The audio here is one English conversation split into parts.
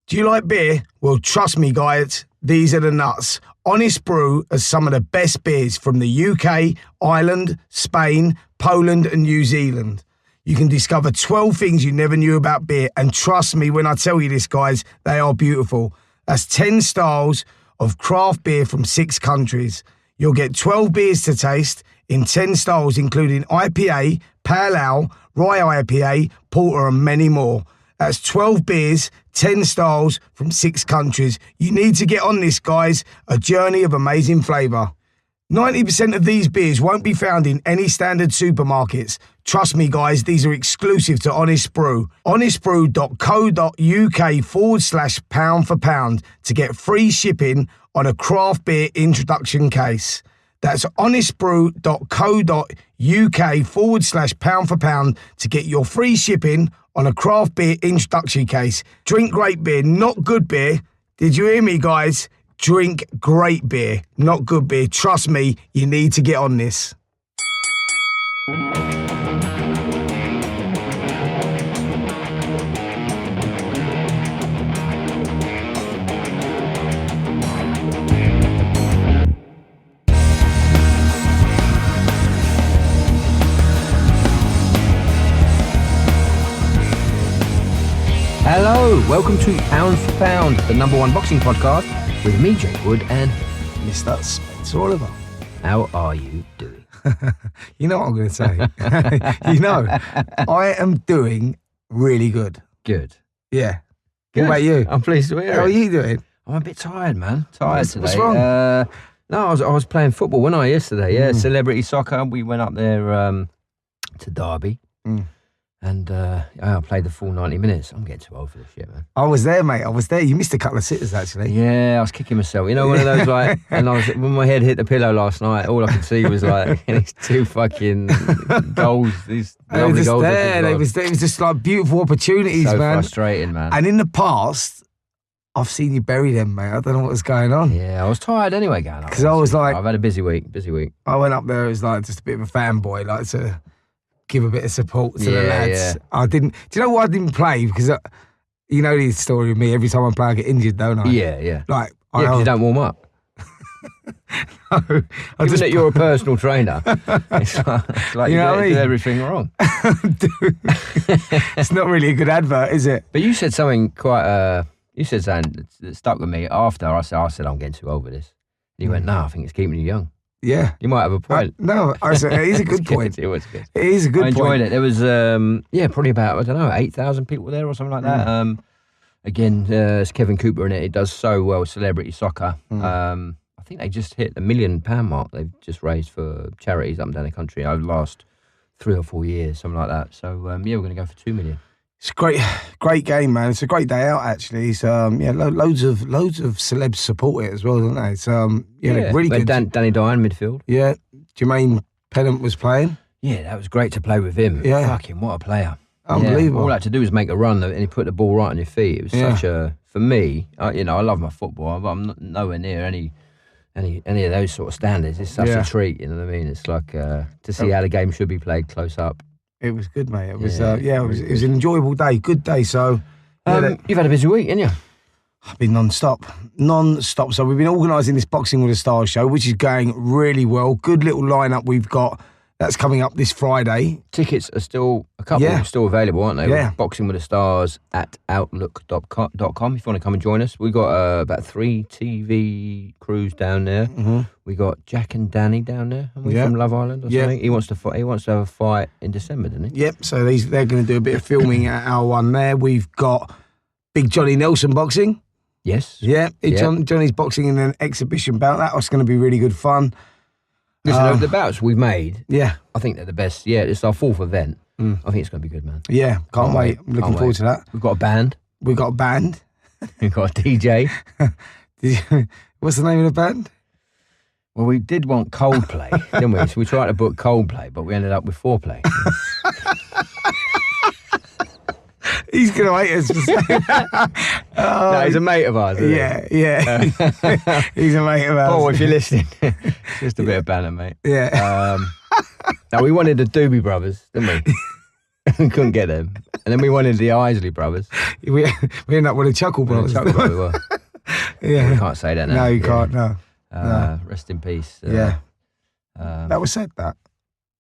Do you like beer? Well, trust me, guys, these are the nuts. Honest Brew has some of the best beers from the UK, Ireland, Spain, Poland and New Zealand. You can discover 12 things you never knew about beer, and trust me when I tell you this, guys, they are beautiful. That's 10 styles of craft beer from 6 countries. You'll get 12 beers to taste in 10 styles, including IPA, Pale Ale, Rye IPA, Porter and many more. That's 12 beers, 10 styles from 6 countries. You need to get on this, guys. A journey of amazing flavour. 90% of these beers won't be found in any standard supermarkets. Trust me, guys, these are exclusive to Honest Brew. honestbrew.co.uk/pound for pound to get free shipping on a craft beer introduction case. That's honestbrew.co.uk/pound for pound to get your free shipping on a craft beer introduction case. Drink great beer, not good beer. Did you hear me, guys? Drink great beer, not good beer. Trust me, you need to get on this. Hello, welcome to Pound for Pound, the #1 boxing podcast with me, Jake Wood, and Mr. Spencer Oliver. how are you doing? You know what I'm going to say? I am doing really good. Good. Yeah. Good. What about you? I'm pleased to hear How are it. you doing? I'm a bit tired, man. Tired today. What's wrong? No, I was playing football, wasn't I, yesterday? Yeah, celebrity soccer. We went up there to Derby. And I played the full 90 minutes. I'm getting too old for this shit, man. I was there, mate. I was there. You missed a couple of sitters, actually. Yeah, I was kicking myself. You know, one of those like, and when my head hit the pillow last night, all I could see was like these 2 fucking goals. These They were lovely just goals. there. It was just like beautiful opportunities, so man. frustrating, man. And in the past, I've seen you bury them, mate. I don't know what was going on. Yeah, I was tired anyway, going up. Because I was like, I've had a busy week. I went up there as like just a bit of a fanboy, like to give a bit of support to the lads. Yeah. I didn't. Do you know why I didn't play? Because you know the story of me. Every time I play, I get injured, don't I? Yeah. Like, Yeah, because you don't warm up. No, Given that you're a personal trainer, it's like You know what I did mean? everything wrong. It's not really a good advert, is it? But you said something quite. You said something that stuck with me after I said I'm getting too old for this. And you went, no, I think it's keeping you young. Yeah. You might have a point. No, it is a good point. It was good. It is a good I point. enjoyed it. There was, probably about, 8,000 people there or something like that. Again, it's Kevin Cooper in it. It does so well, celebrity soccer. I think they just hit the £1 million mark they've just raised for charities up and down the country over the last 3 or 4 years, something like that. So, we're going to go for 2 million. It's a great game, man. It's a great day out, actually. It's, loads of celebs support it as well, don't they? It's, really good. Danny Dine, midfield. Yeah. Jermaine Pennant was playing. Yeah, that was great to play with him. Yeah. Fucking what a player. Unbelievable. Yeah, all I had to do was make a run and he put the ball right on your feet. It was such a, for me, I love my football, but I'm not, nowhere near any of those sort of standards. It's such a treat, you know what I mean? It's like to see how the game should be played close up. It was good, mate. It was, it was an enjoyable day. Good day. So, you've had a busy week, haven't you? I've been non-stop. So we've been organising this Boxing with the Stars show, which is going really well. Good little lineup we've got. That's coming up this Friday. Tickets are still, a couple are still available, aren't they? Yeah. Boxing with the Stars at outlook.com if you want to come and join us. We've got about 3 TV crews down there. Mm-hmm. We got Jack and Danny down there, from Love Island or something. He wants to fight. He wants to have a fight in December, doesn't he? Yep. So they're going to do a bit of filming at our one there. We've got Big Johnny Nelson boxing. Yes. Yeah. Johnny's boxing in an exhibition bout. That's going to be really good fun. Listen, the bouts we've made, I think they're the best. Yeah, it's our 4th event. I think it's going to be good, man. Yeah, can't wait. I'm looking forward to that. We've got a band. We've got a DJ. What's the name of the band? Well, we did want Coldplay, didn't we? So we tried to book Coldplay, but we ended up with Foreplay. He's going to hate us for saying that. No, he's a mate of ours, isn't he? Yeah. He's a mate of ours. Oh, if you're listening. Just a bit of banter, mate. Yeah. Now, we wanted the Doobie Brothers, didn't we? We couldn't get them. And then we wanted the Isley brothers. we ended up with the Chuckle brothers. Yeah. We can't say that now. No, you can't, no. Rest in peace. That was sad, that.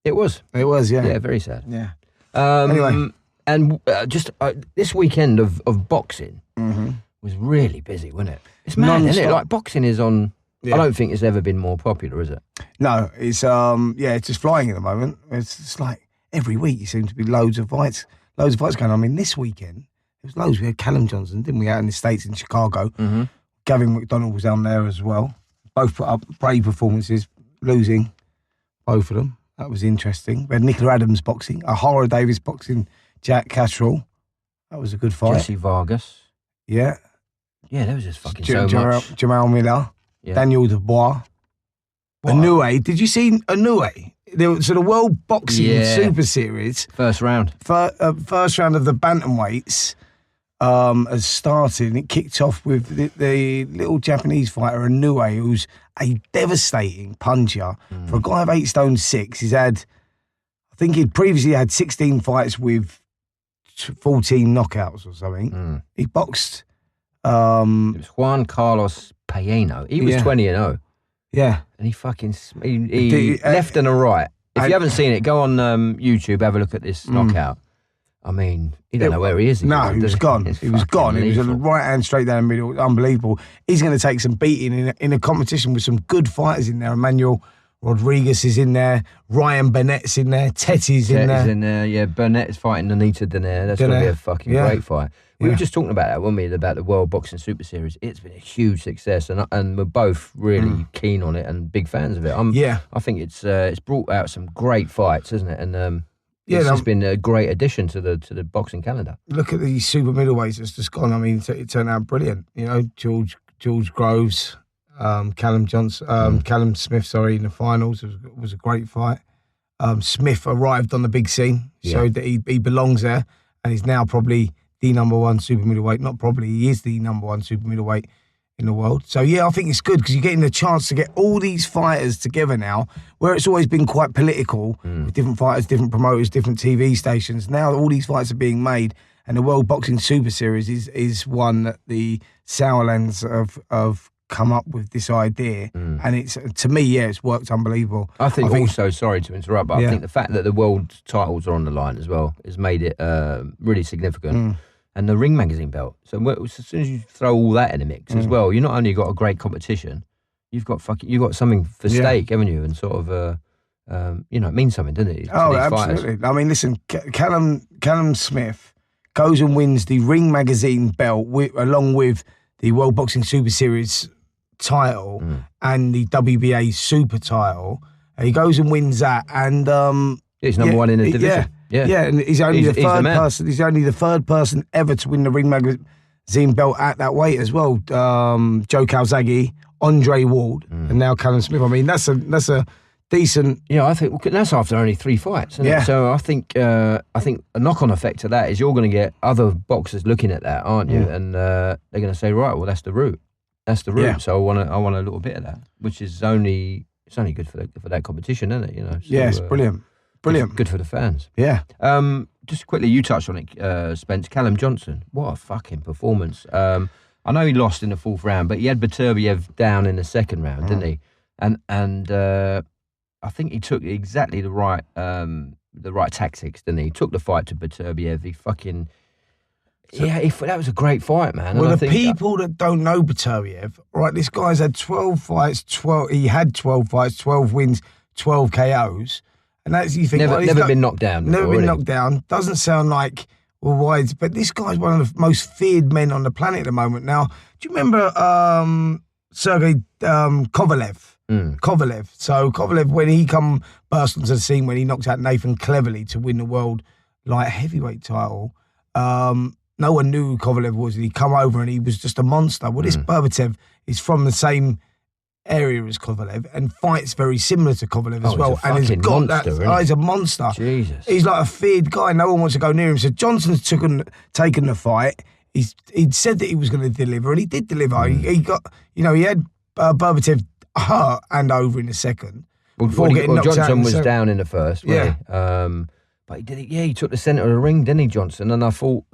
It was. It was, yeah. Yeah, very sad. Yeah. Anyway. And just this weekend of boxing was really busy, wasn't it? It's mad, isn't it? Like, boxing is on... Yeah. I don't think it's ever been more popular, is it? No, it's it's just flying at the moment. It's like every week you seem to be loads of fights going on. I mean, this weekend there was loads. We had Callum Johnson, didn't we, out in the States in Chicago. Gavin McDonald was down there as well. Both put up brave performances, losing both of them. That was interesting. We had Nicola Adams boxing, Ahara Davis boxing, Jack Catterall. That was a good fight. Jesse Vargas. Yeah. Yeah, there was just fucking so much. Jamal Miller. Yeah. Daniel Dubois. Inoue. Did you see Inoue? So the World Boxing Super Series. First round. First round of the bantamweights has started, and it kicked off with the little Japanese fighter Inoue, who's a devastating puncher. For a guy of 8 stone 6, he's had, I think he'd previously had 16 fights with 14 knockouts or something. He boxed. It was Juan Carlos Payeno. He was 20-0. Yeah. And he fucking... He left and a right. If you haven't seen it, go on YouTube, have a look at this knockout. I mean, you don't know where he is. He was gone. He was gone. It was a right hand straight down the middle. Unbelievable. He's going to take some beating in a competition with some good fighters in there. Emmanuel Rodriguez is in there. Ryan Burnett's in there. Tetty's in there. In there. Yeah, Burnett is fighting Anita Donaire. That's going to be a fucking great fight. We were just talking about that, weren't we, about the World Boxing Super Series. It's been a huge success, and we're both really keen on it and big fans of it. I think it's brought out some great fights, hasn't it? And it's been a great addition to the boxing calendar. Look at the super middleweights that's just gone. I mean, it turned out brilliant. You know, George Groves, Callum Smith, in the finals was a great fight. Smith arrived on the big scene, showed that he belongs there, and he's now probably the number one super middleweight. Not probably, he is the number one super middleweight in the world. So I think it's good because you're getting the chance to get all these fighters together now, where it's always been quite political with different fighters, different promoters, different TV stations. Now all these fights are being made, and the World Boxing Super Series is one that the Sauerlands have come up with this idea, and it's, to me, it's worked unbelievable. I think also, sorry to interrupt, but I think the fact that the world titles are on the line as well has made it really significant. And the Ring magazine belt. So as soon as you throw all that in the mix as well, you not only got a great competition, you've got something for stake, haven't you? And sort of, it means something, doesn't it? Oh, absolutely. Fighters. I mean, listen, Callum Smith goes and wins the Ring magazine belt along with the World Boxing Super Series title and the WBA Super title. He goes and wins that, and he's number one in the division. Yeah, and he's only the third person. He's only the third person ever to win the Ring magazine belt at that weight as well. Joe Calzaghe, Andre Ward, and now Callum Smith. I mean, that's a decent. Yeah, I think that's after only 3 fights. Isn't it? So I think a knock-on effect to that is you're going to get other boxers looking at that, aren't you? And they're going to say, right, well, that's the route. That's the route. Yeah. So I want a little bit of that, which is only good for that competition, isn't it? You know. So, it's brilliant. Brilliant. Good for the fans. Yeah. Just quickly, you touched on it, Spence. Callum Johnson. What a fucking performance. I know he lost in the 4th round, but he had Beterbiev down in the 2nd round, didn't he? And I think he took exactly the right tactics, didn't he? He took the fight to Beterbiev. He fucking... that was a great fight, man. Well, the people that don't know Beterbiev, right, this guy's had 12 fights, 12 wins, 12 KOs. And that's, you think, never been knocked down. Never been knocked down. Doesn't sound like, well, why? But this guy's one of the most feared men on the planet at the moment. Now, do you remember Sergey Kovalev? Kovalev. So Kovalev, when he burst onto the scene, when he knocked out Nathan Cleverly to win the world light heavyweight title, no one knew who Kovalev was, and he come over and he was just a monster. Well, this Beterbiev is from the same area as Kovalev and fights very similar to Kovalev as well. And he's got monster, that. He's a monster. Jesus. He's like a feared guy. No one wants to go near him. So Johnson's taken the fight. He'd said that he was going to deliver, and he did deliver. He got, he had Beterbiev hurt and over in the 2nd. Well, Johnson was down in the 1st, wasn't he? But he did it. Yeah, he took the centre of the ring, didn't he, Johnson? And I thought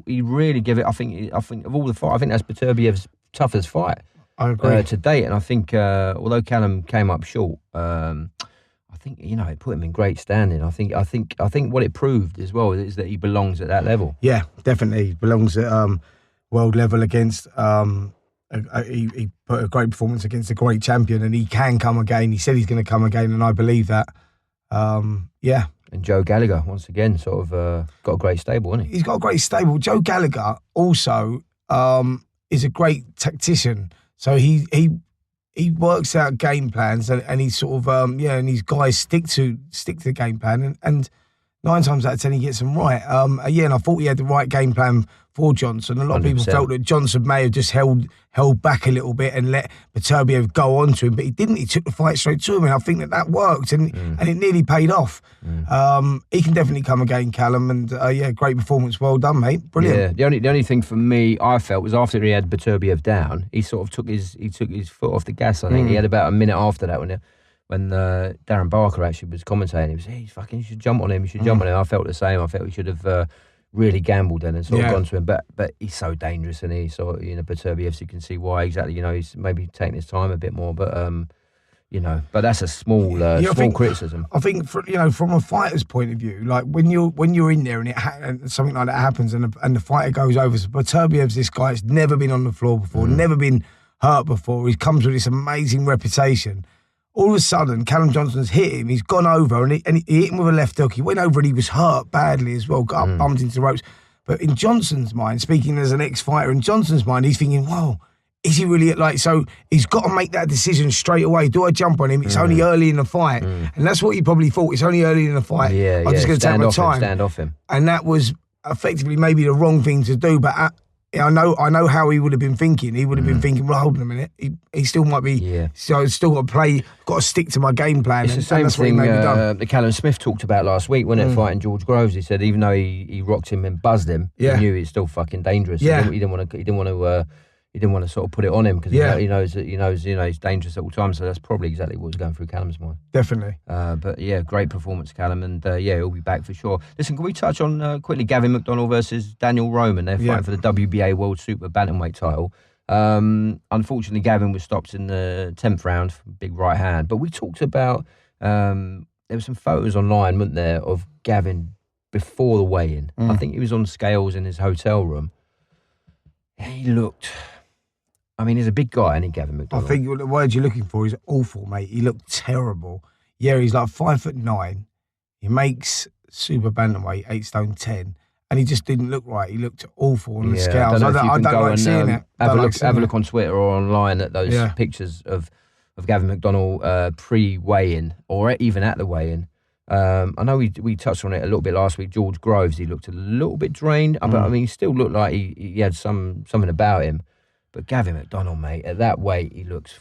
he really gave it. I think of all the fight, I think that's Beterbiev's toughest fight. I agree. To date, and I think although Callum came up short, I think it put him in great standing. I think what it proved as well is that he belongs at that level. Yeah, definitely belongs at world level against. He put a great performance against a great champion, and he can come again. He said he's going to come again, and I believe that. Yeah. And Joe Gallagher, once again, sort of got a great stable, hasn't he? He's got a great stable. Joe Gallagher also is a great tactician. So he works out game plans, and he sort of and these guys stick to the game plan, and 9 times out of 10 he gets them right. And I thought he had the right game plan for Johnson. A lot of people 100%. felt that Johnson may have just held back a little bit and let Beterbiev go on to him, but he didn't. He took the fight straight to him, and I think that worked, and it nearly paid off. He can definitely come again, Callum, and great performance. Well done, mate. Brilliant. Yeah, the only thing for me I felt was after he had Beterbiev down, he sort of took his foot off the gas. I think he had about a minute after that when Darren Barker actually was commentating. He was, hey, you should jump on him. You should jump on him. I felt the same. I felt he should have really gambled then and sort of gone to him. But he's so dangerous, and he sort of, Beterbiev, so you can see why exactly. He's maybe taking his time a bit more, but but that's a small criticism. I think from a fighter's point of view, like when you're in there and something like that happens and the fighter goes over. So Beterbiev's this guy that's never been on the floor before, never been hurt before. He comes with this amazing reputation. All of a sudden, Callum Johnson's hit him. He's gone over and he hit him with a left hook. He went over and he was hurt badly as well. Got up, bumped into the ropes. But in Johnson's mind, speaking as an ex-fighter, in Johnson's mind, he's thinking, "Whoa, is he really so?" He's got to make that decision straight away. Do I jump on him? It's only early in the fight, and that's what he probably thought. It's only early in the fight. I'm just going to take my time. Stand off him. And that was effectively maybe the wrong thing to do. But I know how he would have been thinking. He would have been thinking, well, hold on a minute. He still might be. Yeah. So I've still got to stick to my game plan. It's the same thing that Callum Smith talked about last week when fighting George Groves. He said even though he rocked him and buzzed him, he knew he's still fucking dangerous. Yeah. He didn't want to sort of put it on him because he knows he's dangerous at all times. So that's probably exactly what was going through Callum's mind. Definitely. But yeah, great performance, Callum, and he'll be back for sure. Listen, can we touch on quickly Gavin McDonald versus Daniel Roman? They're fighting for the WBA World Super Bantamweight title. Unfortunately, Gavin was stopped in the 10th round, big right hand. But we talked about there were some photos online, weren't there, of Gavin before the weigh-in. I think he was on scales in his hotel room. He looked. I mean, he's a big guy, isn't he, Gavin McDonald? I think the word you're looking for is awful, mate. He looked terrible. Yeah, he's like 5'9". He makes super bantamweight, 8 stone 10, and he just didn't look right. He looked awful on the scales. I don't like seeing it. Have a look on Twitter or online at those pictures of Gavin McDonald pre-weigh-in or even at the weigh-in. I know we touched on it a little bit last week. George Groves, he looked a little bit drained, but I mean, he still looked like he had something about him. But Gavin McDonald, mate, at that weight, he looks,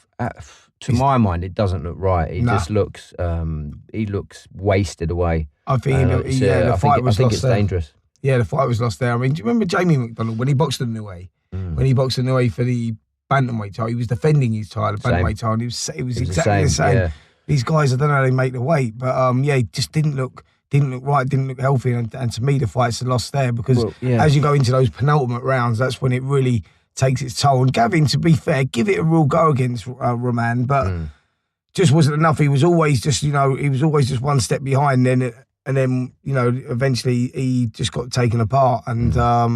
to my mind, it doesn't look right. He just looks, he looks wasted away. I think, the fight was lost. I think it's dangerous. Yeah, the fight was lost there. I mean, do you remember Jamie McDonald when he boxed in Niue? When he boxed in Niue for the bantamweight title, he was defending his title, the bantamweight title. And it was exactly the same. Yeah. These guys, I don't know how they make the weight, but he just didn't look right, didn't look healthy, and to me, the fight's lost there because as you go into those penultimate rounds, that's when it really takes its toll. And Gavin, to be fair, give it a real go against Roman, but just wasn't enough. He was always just, one step behind. And then, eventually he just got taken apart. And I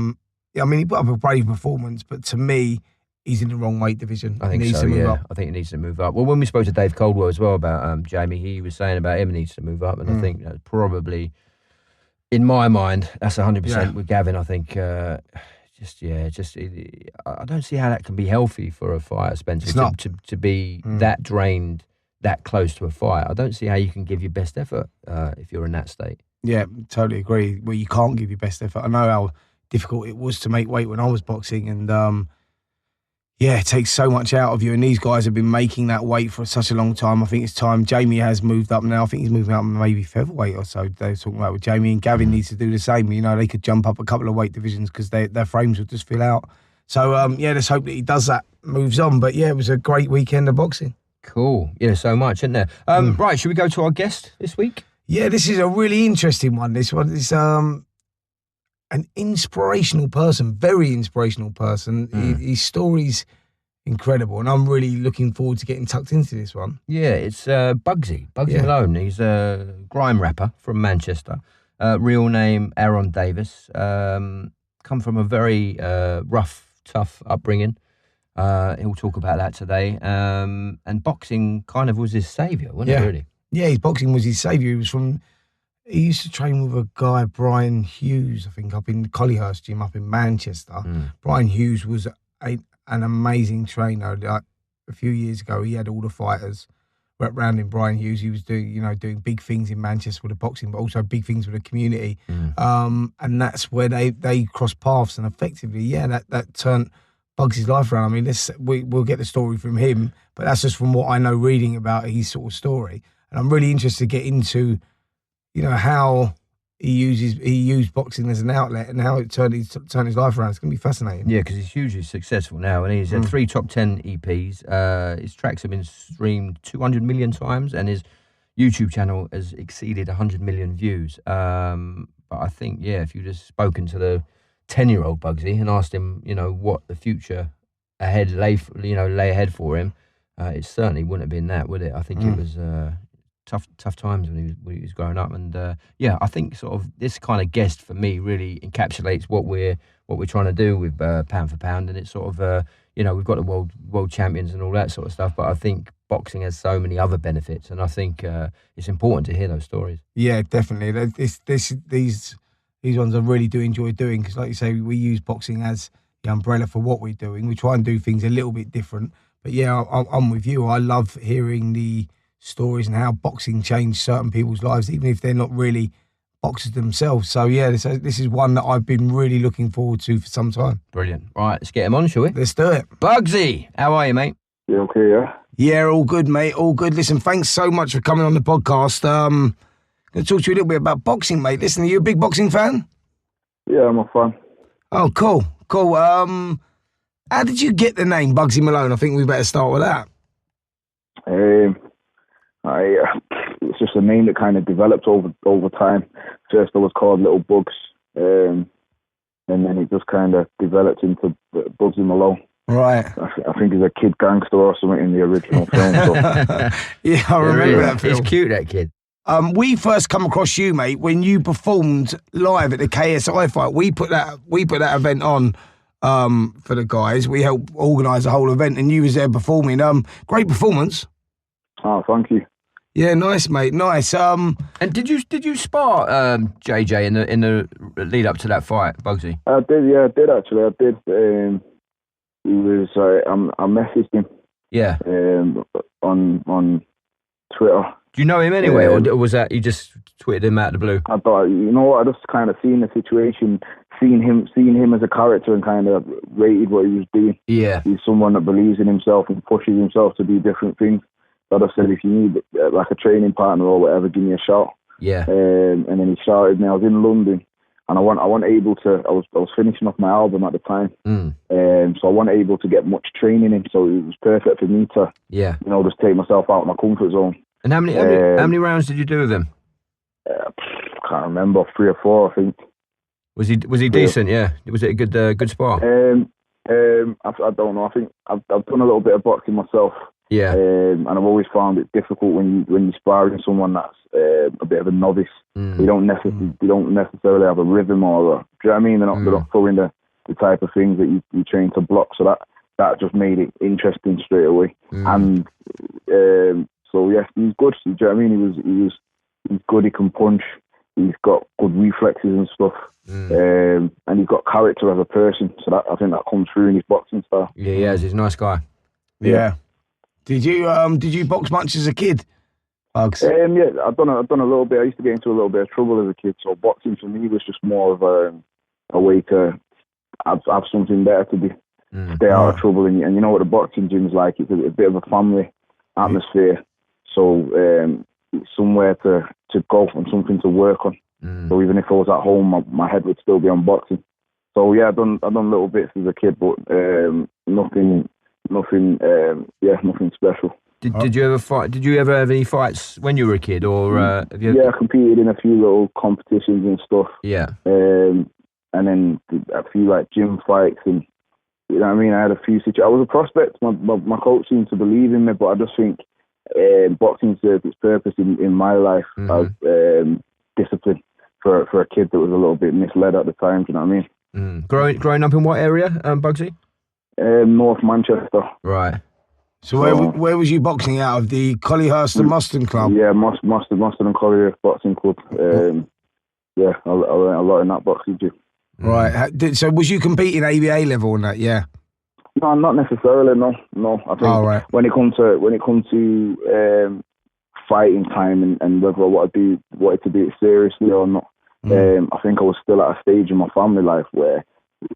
mean, he put up a brave performance, but to me, he's in the wrong weight division. I think so. Yeah, I think he needs to move up. Well, when we spoke to Dave Coldwell as well about Jamie, he was saying about him needs to move up, and I think that's probably, in my mind, that's 100% with Gavin. I think. I don't see how that can be healthy for a fighter, Spencer, to be that drained, that close to a fight. I don't see how you can give your best effort if you're in that state. Yeah, totally agree. Well, you can't give your best effort. I know how difficult it was to make weight when I was boxing, and it takes so much out of you. And these guys have been making that weight for such a long time. I think it's time. Jamie has moved up now. I think he's moving up maybe featherweight or so. They're talking about with Jamie, and Gavin needs to do the same. They could jump up a couple of weight divisions because their frames would just fill out. So, let's hope that he does that, moves on. But, it was a great weekend of boxing. Cool. Yeah, so much, isn't there? Right, should we go to our guest this week? Yeah, this is a really interesting one. This one is an inspirational person, very inspirational person. His story's incredible, and I'm really looking forward to getting tucked into this one. Yeah, it's Bugsy Malone. He's a grime rapper from Manchester. Real name Aaron Davis. Come from a very rough, tough upbringing. He'll talk about that today. And boxing kind of was his saviour, wasn't it, really? Yeah, his boxing was his saviour. He used to train with a guy, Brian Hughes, I think, up in the Collyhurst gym up in Manchester. Brian Hughes was an amazing trainer. Like, a few years ago, he had all the fighters wrapped around him. Brian Hughes, he was doing big things in Manchester with the boxing, but also big things with the community. And that's where they crossed paths, and effectively, that turned Bugsy's life around. I mean, we'll get the story from him, but that's just from what I know reading about his sort of story. And I'm really interested to get into, how he used boxing as an outlet and how it turned his life around. It's going to be fascinating. Yeah, because he's hugely successful now, and he's had 3 top 10 EPs. His tracks have been streamed 200 million times, and his YouTube channel has exceeded 100 million views. But I think, if you'd just spoken to the 10-year-old Bugsy and asked him, what the future ahead lay ahead for him, it certainly wouldn't have been that, would it? I think it was tough times when he was growing up, and I think sort of this kind of guest for me really encapsulates what we're trying to do with Pound for Pound, and it's sort of we've got the world champions and all that sort of stuff, but I think boxing has so many other benefits, and I think it's important to hear those stories. Yeah, definitely. These ones I really do enjoy doing, because, like you say, we use boxing as the umbrella for what we're doing. We try and do things a little bit different, but I'm with you. I love hearing the stories and how boxing changed certain people's lives, even if they're not really boxers themselves. So this is one that I've been really looking forward to for some time. Brilliant. Right, let's get him on, shall we? Let's do it. Bugsy, how are you, mate? Yeah, okay, yeah. Yeah, all good, mate. All good. Listen, thanks so much for coming on the podcast. I'm going to talk to you a little bit about boxing, mate. Listen, are you a big boxing fan? Yeah, I'm a fan. Oh, cool. How did you get the name Bugsy Malone? I think we better start with that. It's just a name that kind of developed over time. First, I was called Little Bugs, and then it just kind of developed into Bugsy Malone. Right. I think he's a kid gangster or something in the original film. So. Yeah, I remember that film. He's cute, that kid. We first come across you, mate, when you performed live at the KSI fight. We put that event on for the guys. We helped organise the whole event, and you was there performing. Great performance. Oh, thank you. Yeah, nice, mate. Nice. And did you spar JJ in the lead up to that fight, Bugsy? I did. Yeah, I did actually. I did. He was. I messaged him. Yeah. On Twitter. Do you know him anyway, or was that you just tweeted him out of the blue? I thought, I just kind of seen the situation, seeing him as a character, and kind of rated what he was doing. Yeah. He's someone that believes in himself and pushes himself to do different things. But I said, if you need like a training partner or whatever, give me a shout. Yeah. And then he shouted me. I was in London, and I wasn't able to. I was finishing off my album at the time, so I wasn't able to get much training in. So it was perfect for me to, just take myself out of my comfort zone. And how many rounds did you do with him? I can't remember, 3 or 4, I think. Was he decent? Yeah. Was it a good spar? I don't know. I think I've done a little bit of boxing myself. Yeah. And I've always found it difficult when you sparring someone that's a bit of a novice. You don't necessarily have a rhythm or do you know what I mean? They're not throwing the type of things that you train to block. So that just made it interesting straight away. And so yes, he's good. Do you know what I mean? He's good. He can punch. He's got good reflexes and stuff. And he's got character as a person. So I think that comes through in his boxing style. Yeah, he is. He's a nice guy. Yeah. Did you box much as a kid, Bugs? Yeah, I've done a little bit. I used to get into a little bit of trouble as a kid, so boxing for me was just more of a way to have something better to do, stay out of trouble. And you know what the boxing gym's like? It's a bit of a family atmosphere, so it's somewhere to go and something to work on. So even if I was at home, my head would still be on boxing. So yeah, I've done little bits as a kid, but nothing special. Did you ever fight? Did you ever have any fights when you were a kid, or have you? Yeah, I competed in a few little competitions and stuff. Yeah. And then a few like gym fights, and you know what I mean. I had a few situations. I was a prospect. My coach seemed to believe in me, but I just think boxing served its purpose in my life as discipline for a kid that was a little bit misled at the time. Do you know what I mean? Growing up in what area, Bugsy? North Manchester. Right. So where was you boxing out of? The Collyhurst and Moston Club? Yeah, Moston and Collyhurst Boxing Club. Yeah, I learned a lot in that boxing gym. Right. So was you competing ABA level and that? Yeah. No, not necessarily. No. I think when it comes to fighting time and whether I wanted to do it seriously or not, I think I was still at a stage in my family life where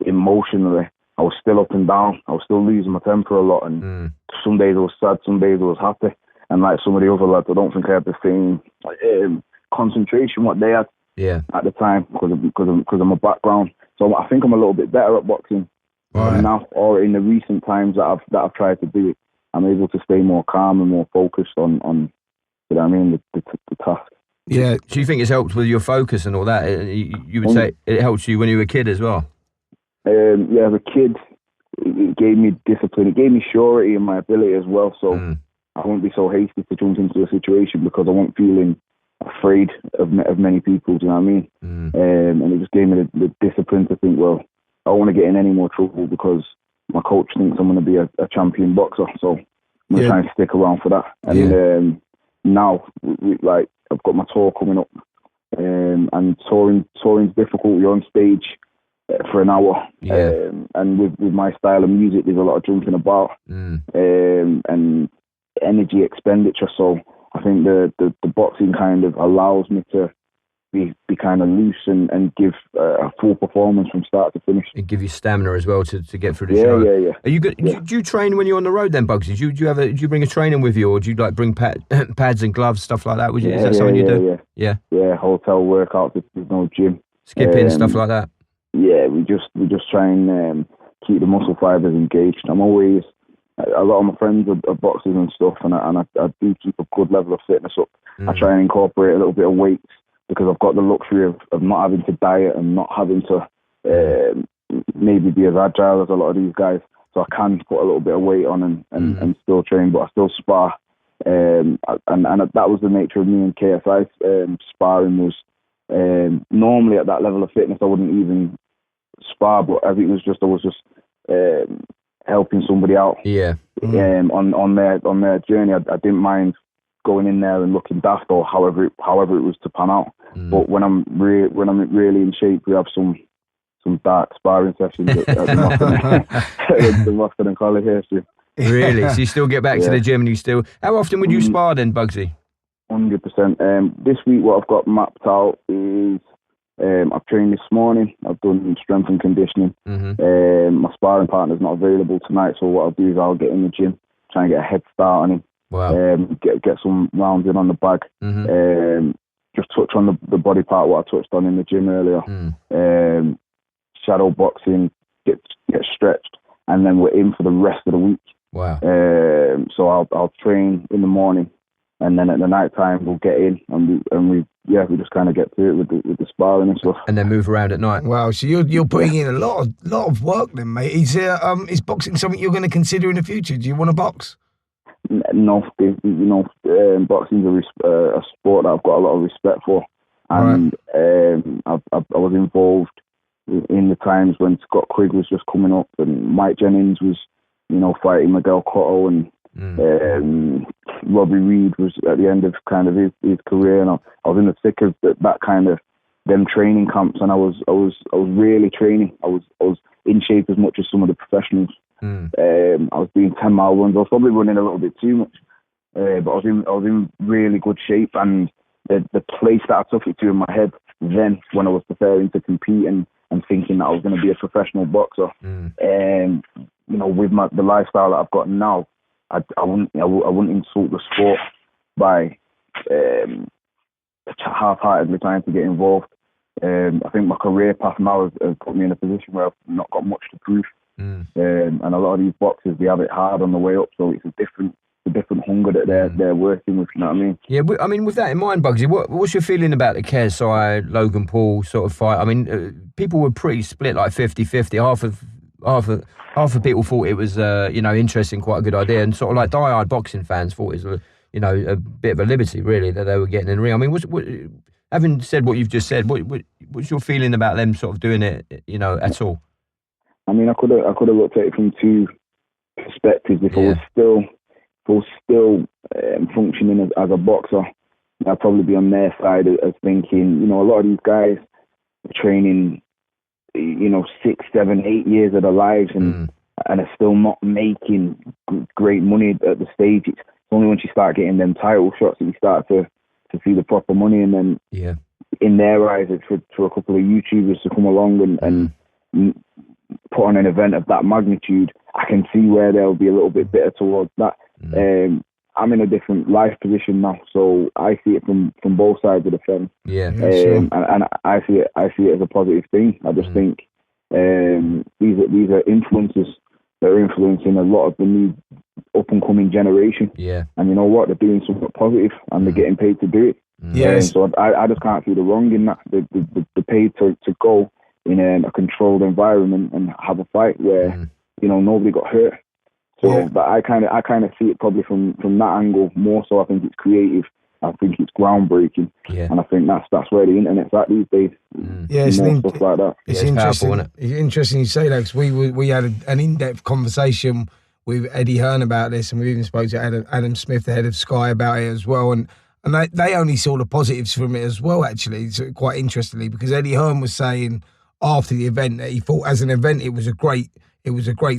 emotionally I was still up and down. I was still losing my temper a lot, and some days I was sad, some days I was happy. And like some of the other lads, I don't think I had the same concentration what they had at the time because of my background. So I think I'm a little bit better at boxing now, or in the recent times that I've tried to do it. I'm able to stay more calm and more focused on you know what I mean, the task. Yeah. Do you think it's helped with your focus and all that? You would say it helped you when you were a kid as well? Yeah, as a kid, it gave me discipline. It gave me surety in my ability as well. So I won't be so hasty to jump into a situation because I wasn't feeling afraid of many people. Do you know what I mean? And it just gave me the discipline to think, well, I don't want to get in any more trouble because my coach thinks I'm going to be a champion boxer. So I'm going to try and stick around for that. And now, like, I've got my tour coming up, and touring's difficult. You're on stage for an hour, and with my style of music, there's a lot of jumping about and energy expenditure. So I think the boxing kind of allows me to be kind of loose and give a full performance from start to finish. And give you stamina as well to get through the show. Yeah. Are you good? Do you train when you're on the road then, Bugsy? Do you bring a trainer with you, or do you like bring pads and gloves, stuff like that? Is that something you do? Yeah. Hotel workouts. There's no gym. Skipping, stuff like that. Yeah, we just try and keep the muscle fibers engaged. I'm always, a lot of my friends are boxers and stuff, and I do keep a good level of fitness up. I try and incorporate a little bit of weights because I've got the luxury of not having to diet and not having to maybe be as agile as a lot of these guys. So I can put a little bit of weight on and still train, but I still spar. And that was the nature of me and KSI. Sparring was normally at that level of fitness I wouldn't even spar, but I think I was just helping somebody out. On their journey. I didn't mind going in there and looking daft or however it was to pan out. But when I'm really in shape, we have some dark sparring sessions at the Moston and Collyhurst here. Really? So you still get back to the gym and you still... How often would you spar then, Bugsy? 100%. This week what I've got mapped out is I've trained this morning. I've done strength and conditioning. My sparring partner's not available tonight, so what I'll do is I'll get in the gym, try and get a head start on him. Wow. Get some rounds in on the bag. Just touch on the body part what I touched on in the gym earlier. Shadow boxing, get stretched, and then we're in for the rest of the week. Wow. So I'll train in the morning, and then at the night time we'll get in and we just kind of get through it with the sparring and stuff. And then move around at night. Wow. So you're putting in a lot of work then, mate. Is boxing something you're going to consider in the future? Do you want to box? No, boxing is a sport that I've got a lot of respect for, and I was involved in the times when Scott Quigg was just coming up and Mike Jennings was, fighting Miguel Cotto, and Robbie Reed was at the end of kind of his career, and I was in the thick of that kind of them training camps, and I was really training. I was in shape as much as some of the professionals. I was doing 10-mile runs. I was probably running a little bit too much, but I was in really good shape. And the place that I took it to in my head then, when I was preparing to compete and thinking that I was going to be a professional boxer, with the lifestyle that I've got now, I wouldn't insult the sport by half-heartedly trying to get involved. I think my career path now has put me in a position where I've not got much to prove. And a lot of these boxers, they have it hard on the way up, so it's a different different hunger that they're working with. You know what I mean? Yeah, I mean, with that in mind, Bugsy, what's your feeling about the KSI Logan Paul sort of fight? I mean, people were pretty split, like 50-50. Half of people thought it was interesting, quite a good idea, and sort of like diehard boxing fans thought it was a bit of a liberty, really, that they were getting in the ring. I mean, having said what you've just said, what's your feeling about them sort of doing it, at all? I mean, I could have looked at it from two perspectives. If I was still functioning as a boxer, I'd probably be on their side as thinking, a lot of these guys are training, 6, 7, 8 years of their lives and are still not making great money at the stage. It's only once you start getting them title shots that you start to see the proper money, and then in their eyes, it's for a couple of YouTubers to come along and put on an event of that magnitude. I can see where they'll be a little bit bitter towards that. I'm in a different life position now, so I see it from both sides of the fence. Sure. And I see it as a positive thing. I just think these are influencers that are influencing a lot of the new up and coming generation. Yeah. And you know what? They're doing something positive, and they're getting paid to do it. Yes. So I just can't see the wrong in that. They're paid to go in a controlled environment and have a fight where nobody got hurt. So, but I kind of see it probably from that angle more. So I think it's creative. I think it's groundbreaking, and I think that's where the internet's at these days. Yeah, it's stuff like that. It's interesting. Powerful, isn't it? It's interesting you say that, because we had an in-depth conversation with Eddie Hearn about this, and we even spoke to Adam Smith, the head of Sky, about it as well. And they only saw the positives from it as well. Actually, so quite interestingly, because Eddie Hearn was saying after the event that he thought, as an event, it was a great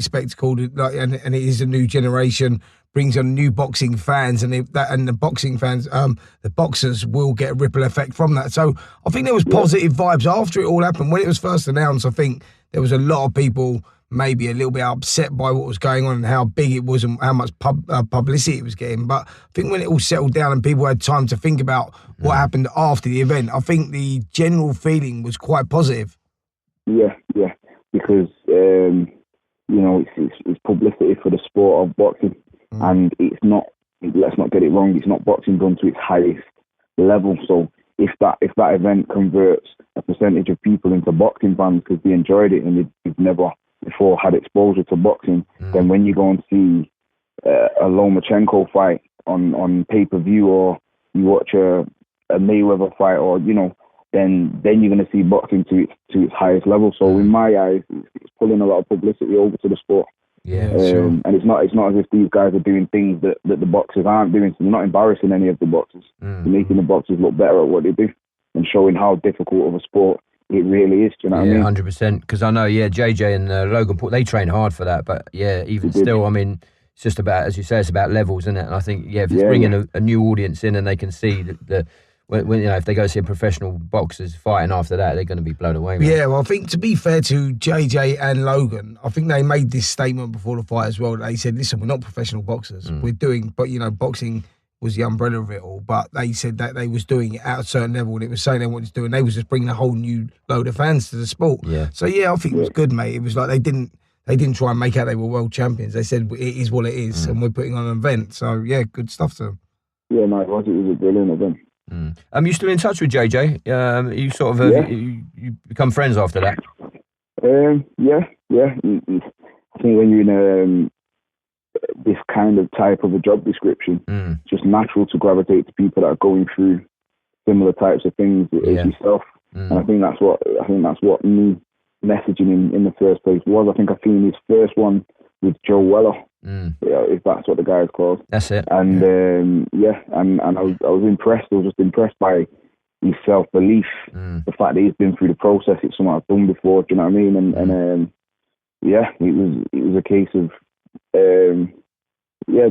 spectacle, and it is a new generation, brings on new boxing fans, and the boxing fans, the boxers will get a ripple effect from that. So I think there was positive vibes after it all happened. When it was first announced, I think there was a lot of people maybe a little bit upset by what was going on and how big it was and how much publicity it was getting. But I think when it all settled down and people had time to think about what happened after the event, I think the general feeling was quite positive. Yeah, because it's publicity for the sport of boxing, and it's not. Let's not get it wrong. It's not boxing done to its highest level. So if that event converts a percentage of people into boxing fans because they enjoyed it and they've never before had exposure to boxing, then when you go and see a Lomachenko fight on pay-per-view, or you watch a Mayweather fight, or then you're going to see boxing to its highest level. So in my eyes, it's pulling a lot of publicity over to the sport. Yeah, sure. And it's not as if these guys are doing things that the boxers aren't doing. So they're not embarrassing any of the boxers. They're making the boxers look better at what they do and showing how difficult of a sport it really is. Do you know what I mean? 100%. Because I know, JJ and Logan Paul, they train hard for that. But even still, I mean, it's just about, as you say, it's about levels, isn't it? And I think, if it's bringing a new audience in and they can see when if they go see a professional boxers fighting after that, they're going to be blown away. Man. Yeah, well, I think to be fair to JJ and Logan, I think they made this statement before the fight as well. They said, listen, we're not professional boxers. We're doing, but boxing was the umbrella of it all. But they said that they was doing it at a certain level, and it was saying they wanted to do, and they was just bringing a whole new load of fans to the sport. Yeah. So I think it was good, mate. It was like they didn't try and make out they were world champions. They said it is what it is, and we're putting on an event. So good stuff to them. Yeah, no, it was a brilliant event. You still in touch with JJ? You sort of you become friends after that? Yeah. I think when you're in this kind of type of a job description, it's just natural to gravitate to people that are going through similar types of things as yourself. And I think that's what me messaging in the first place was. I think I seen his first one with Joe Weller. If that's what the guy's called. That's it. And and I was impressed. I was just impressed by his self-belief, the fact that he's been through the process. It's something I've done before. Do you know what I mean? And it was a case of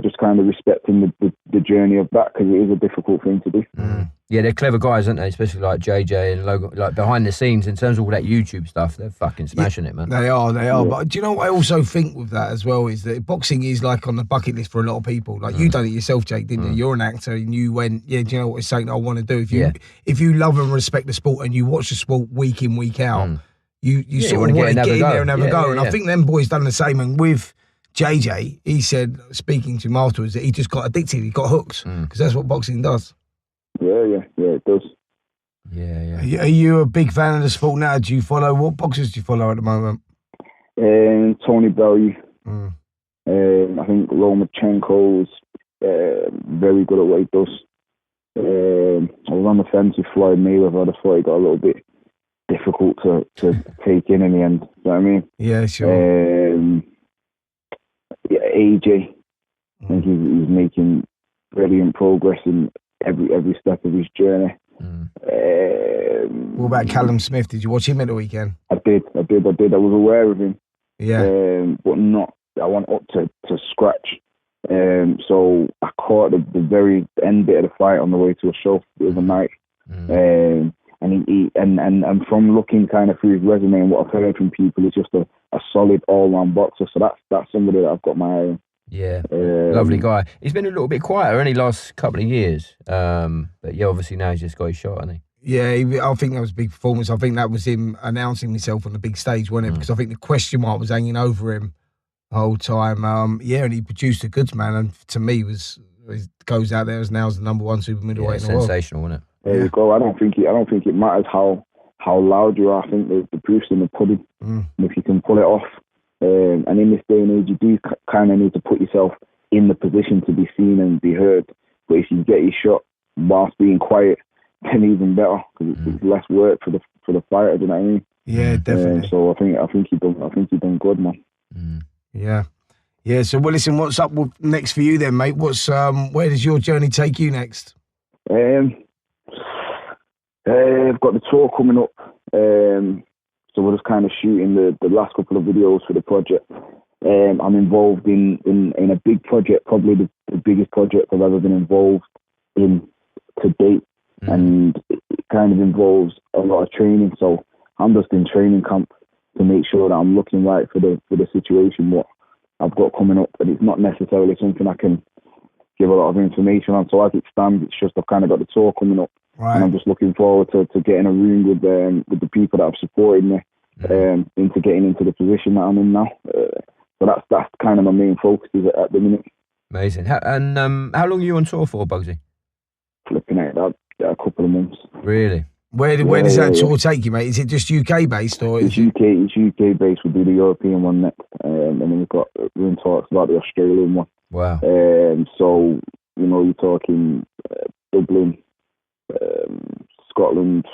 just kind of respecting the journey of that, because it is a difficult thing to do. Yeah, they're clever guys, aren't they? Especially like JJ and Logan, like behind the scenes in terms of all that YouTube stuff. They're fucking smashing it, man. They are. Yeah. But do you know what I also think with that as well is that boxing is like on the bucket list for a lot of people. Like you done it yourself, Jake, didn't you? You're an actor and you went, do you know what, it's something I want to do. If you love and respect the sport and you watch the sport week in, week out, you sort of want to get in there and have a go. And I think them boys done the same. And with JJ, he said, speaking to him afterwards, that he just got addicted. He got hooks because that's what boxing does. Yeah, it does. Yeah. Are you a big fan of the sport now? Do you follow, what boxers do you follow at the moment? Tony Bellew. I think Lomachenko's very good at what he does. I was on the fence with Floyd Mayweather. I just thought he got a little bit difficult to take in the end. You know what I mean? Yeah, sure. AJ, I think he's making brilliant progress in every step of his journey. What about Callum Smith? Did you watch him at the weekend? I did. I was aware of him. Yeah. But not. I went up to scratch. So I caught the very end bit of the fight on the way to a show the other night. And he from looking kind of through his resume and what I've heard from people, he's just a solid all-round boxer. So that's somebody that I've got my eye on. Yeah, lovely guy. He's been a little bit quieter in the last couple of years. But yeah, obviously now he's just got his shot, hasn't he? Yeah, I think that was a big performance. I think that was him announcing himself on the big stage, wasn't it? Because I think the question mark was hanging over him the whole time. And he produced the goods, man. And to me, goes out there as now as the number 1 super middleweight in the world. Sensational, wasn't it? There you go. I don't think it matters how loud you are. I think the proof's in the pudding. And if you can pull it off. And in this day and age, you do kind of need to put yourself in the position to be seen and be heard. But if you get your shot whilst being quiet, then even better, because it's less work for the fighter. Do you know what I mean? Yeah, definitely. So I think he done good, man. Yeah. So well, listen, what's up next for you then, mate? Where does your journey take you next? I've got the tour coming up. So we're just kind of shooting the last couple of videos for the project. I'm involved in a big project, probably the biggest project I've ever been involved in to date. And it kind of involves a lot of training. So I'm just in training camp to make sure that I'm looking right for the situation, what I've got coming up. But it's not necessarily something I can give a lot of information on. So as it stands, it's just I've kind of got the tour coming up. Right. And I'm just looking forward to getting a room with the people that have supported me into getting into the position that I'm in now. So that's kind of my main focus is at the minute. Amazing. How long are you on tour for, Bugsy? Flipping out that a couple of months. Really? Where does that tour take you, mate? Is it just UK based or? It's UK based. We'll do the European one next, and then we're in talks about the Australian one. Wow. So you're talking Dublin, Scotland.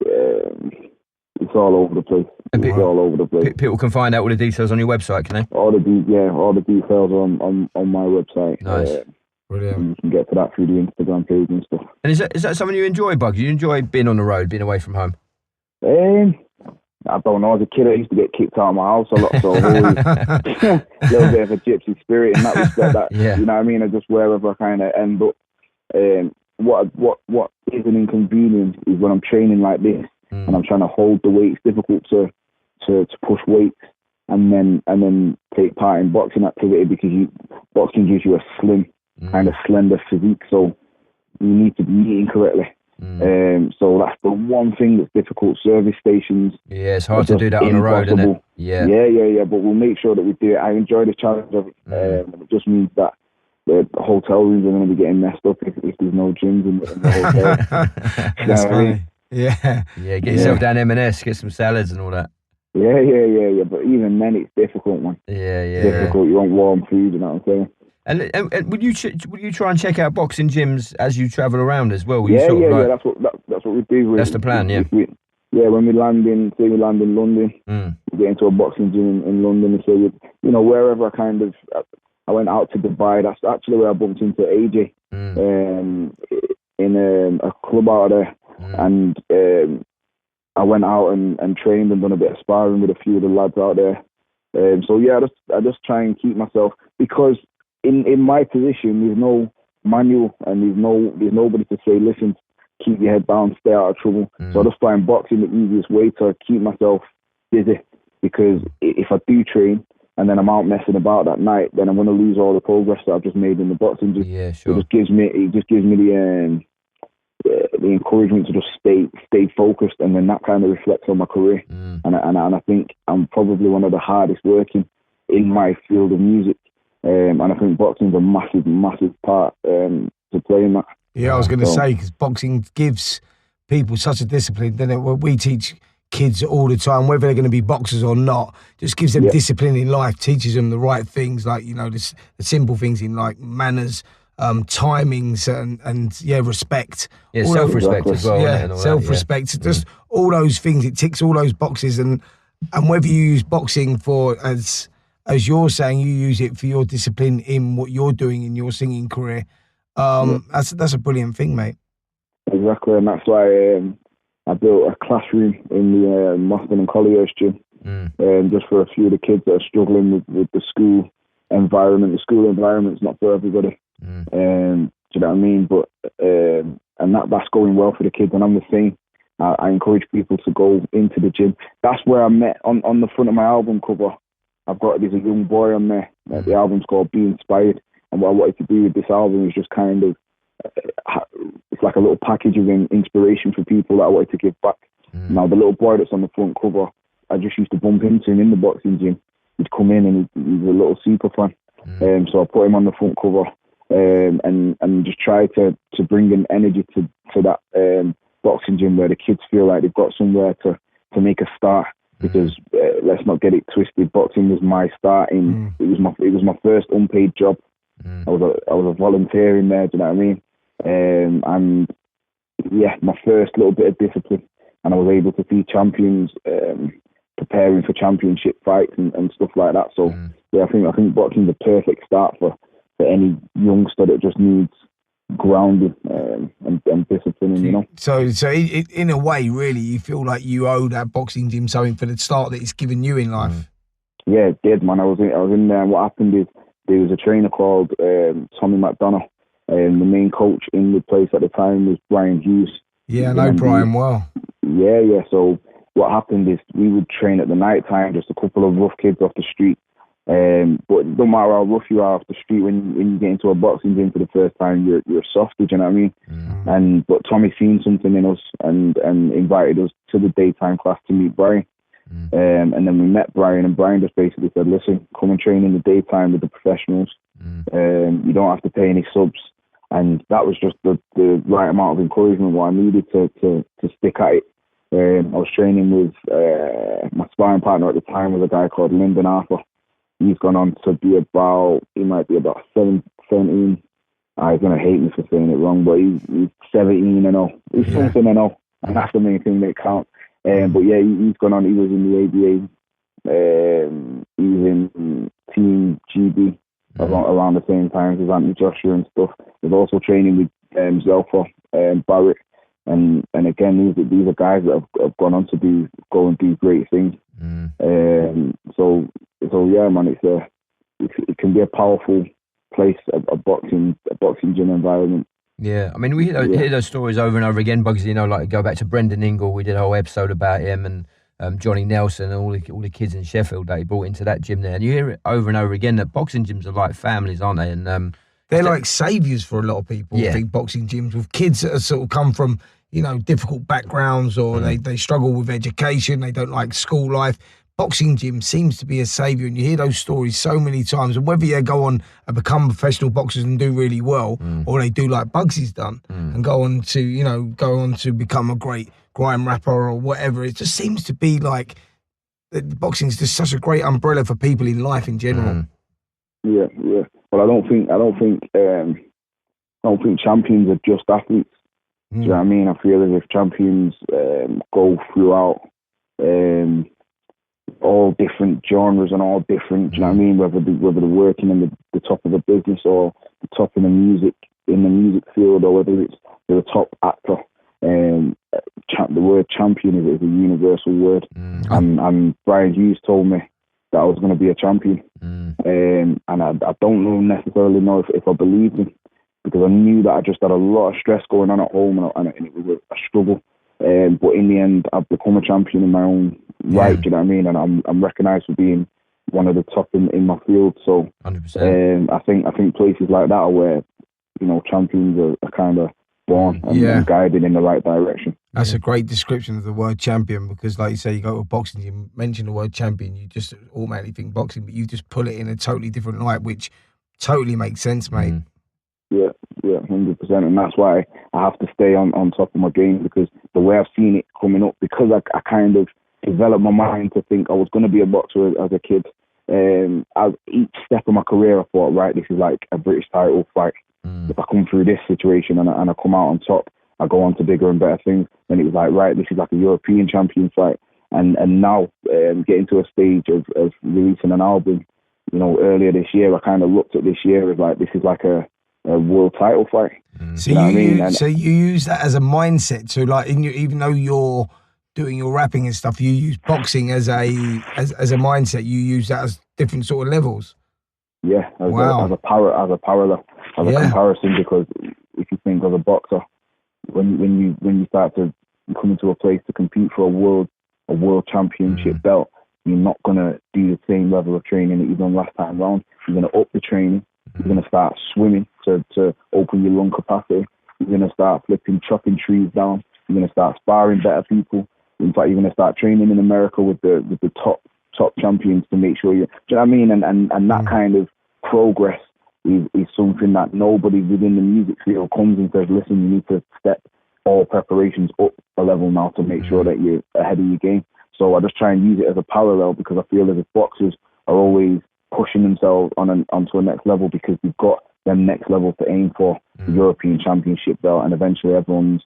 It's all over the place. All over the place. People can find out all the details on your website, can they? All the details on my website. Nice. Brilliant. And you can get to that through the Instagram page and stuff. And is that something you enjoy, Bugs? You enjoy being on the road, being away from home? I don't know. As a kid, I used to get kicked out of my house a lot, so always a little bit of a gypsy spirit in that respect. You know what I mean? I just wherever I kind of end up. What is an inconvenience is when I'm training like this and I'm trying to hold the weight. It's difficult to push weights and then take part in boxing activity because boxing gives you a slim kind of slender physique, so you need to be eating correctly. So that's the one thing that's difficult. Service stations. Yeah, it's hard to do that on the road, isn't it? Yeah. But we'll make sure that we do it. I enjoy the challenge of it. It just means that the hotel rooms are going to be getting messed up if there's no gyms in the hotel. That's funny. Yeah. Yeah, get yourself down M&S, get some salads and all that. Yeah. But even then, it's difficult, man. Yeah. Difficult. You want warm food, you know what I'm saying? And would you try and check out boxing gyms as you travel around as well? Yeah. That's what we do. That's the plan. Yeah. When we land in London, we get into a boxing gym in London, and so wherever I went out to Dubai. That's actually where I bumped into AJ in a club out there, and I went out and trained and done a bit of sparring with a few of the lads out there. I just try and keep myself, because in my position there's no manual and there's nobody to say, listen, keep your head down, stay out of trouble. So I just find boxing the easiest way to keep myself busy, because if I do train and then I'm out messing about that night, then I'm going to lose all the progress that I've just made in the boxing. It just gives me the encouragement to just stay focused, and then that kind of reflects on my career. And I think I'm probably one of the hardest working in my field of music. And I think boxing's a massive, massive part to play in that. Yeah, I was going to say, because boxing gives people such a discipline. Then we teach kids all the time, whether they're going to be boxers or not, just gives them discipline in life, teaches them the right things, like, you know, the simple things in like manners, timings, and respect. Yeah, self-respect as well. Yeah, self-respect. Just all those things. It ticks all those boxes, and whether you use boxing for, as you're saying, you use it for your discipline in what you're doing in your singing career. That's a brilliant thing, mate. Exactly, and that's why I built a classroom in the Moston and Collier's gym, just for a few of the kids that are struggling with the school environment. The school environment's not for everybody. Do you know what I mean? But and that's going well for the kids, and I'm the same. I encourage people to go into the gym. That's where I met on the front of my album cover. There's a young boy on there. The album's called Be Inspired, and what I wanted to do with this album is just kind of it's like a little package of inspiration for people that I wanted to give back. Now the little boy that's on the front cover, I just used to bump into him in the boxing gym. He'd come in and he's a little super fan. So I put him on the front cover and just try to bring an energy to that boxing gym where the kids feel like they've got somewhere to make a start. Because let's not get it twisted, boxing was my start. It was my first unpaid job. I was a volunteer in there. Do you know what I mean? And yeah, my first little bit of discipline, and I was able to see champions preparing for championship fights and stuff like that. So yeah, I think boxing's the perfect start for any youngster that just needs grounding and discipline, you know. So in a way, really, you feel like you owe that boxing gym something for the start that it's given you in life. Yeah, it did, man. I was in there, and what happened is there was a trainer called Tommy McDonald, and the main coach in the place at the time was Brian Hughes. Yeah, I know Brian well. Yeah. So what happened is we would train at the night time, just a couple of rough kids off the street. But it don't matter how rough you are off the street, when you get into a boxing gym for the first time, you're a softie, you know what I mean? But Tommy seen something in us and invited us to the daytime class to meet Brian. And then we met Brian, and Brian just basically said, listen, come and train in the daytime with the professionals. You don't have to pay any subs. And that was just the right amount of encouragement, what I needed to stick at it. I was training with my sparring partner at the time was a guy called Lyndon Arthur. He's gone on to be he might be about 17. He's going to hate me for saying it wrong, but he's 17 and all. He's something and all. And that's the main thing that counts. But yeah, he's gone on. He was in the ABA. He was in Team GB around the same time as Anthony Joshua and stuff. He's also training with Zelfa Barrett. And again, these are guys that have gone on to go and do great things. So yeah, man, it can be a powerful place, a boxing gym environment. Yeah, I mean, we hear those stories over and over again, Bugsy. You know, like go back to Brendan Ingle. We did a whole episode about him, and Johnny Nelson and all the kids in Sheffield that he brought into that gym there. And you hear it over and over again that boxing gyms are like families, aren't they? And they're like saviours for a lot of people. I think boxing gyms with kids that have sort of come from, you know, difficult backgrounds, or they struggle with education, they don't like school life. Boxing gym seems to be a saviour, and you hear those stories so many times. And whether you go on and become professional boxers and do really well, or they do like Bugsy's done and go on to become a great grime rapper or whatever, it just seems to be like boxing is just such a great umbrella for people in life in general. Yeah. But I don't think champions are just athletes. Do you know what I mean? I feel as if champions go throughout all different genres and all different, do you know what I mean? Whether they're working in the top of the business or the top in the music field, or whether they're a top actor. The word champion is a universal word. And Brian Hughes told me that I was going to be a champion. And I don't necessarily know if I believed him, because I knew that I just had a lot of stress going on at home, and it was a struggle. But in the end, I've become a champion in my own right. Do you know what I mean? And I'm recognised for being one of the top in my field. So 100%. I think places like that are where, you know, champions are kind of born and guided in the right direction. That's a great description of the word champion, because like you say, you go to boxing, you mention the word champion, you just automatically think boxing, but you just pull it in a totally different light, which totally makes sense, mate. Yeah, 100%. And that's why I have to stay on top of my game, because the way I've seen it coming up, because I kind of developed my mind to think I was going to be a boxer as a kid. As each step of my career, I thought, right, this is like a British title fight. If I come through this situation and I come out on top, I go on to bigger and better things. Then it was like, right, this is like a European champion fight. And now getting to a stage of releasing an album, you know, earlier this year, I kind of looked at this year as like, this is like a world title fight. So you use that as a mindset to, like, even though you're doing your rapping and stuff, you use boxing as a mindset. You use that as different sort of levels. Yeah, as a parallel, as a comparison, because if you think of a boxer, when you start to come into a place to compete for a world championship belt, you're not gonna do the same level of training that you've done last time round. You're gonna up the training. You're gonna start swimming to open your lung capacity. You're gonna start chopping trees down. You're gonna start sparring better people. In fact, you're gonna start training in America with the top champions to make sure you. Do you know what I mean? And that kind of progress is something that nobody within the music field comes and says, listen, you need to step all preparations up a level now to make sure that you're ahead of your game. So I just try and use it as a parallel, because I feel as if boxers are always pushing themselves onto a next level, because we've got them next level to aim for, the European Championship belt, and eventually everyone's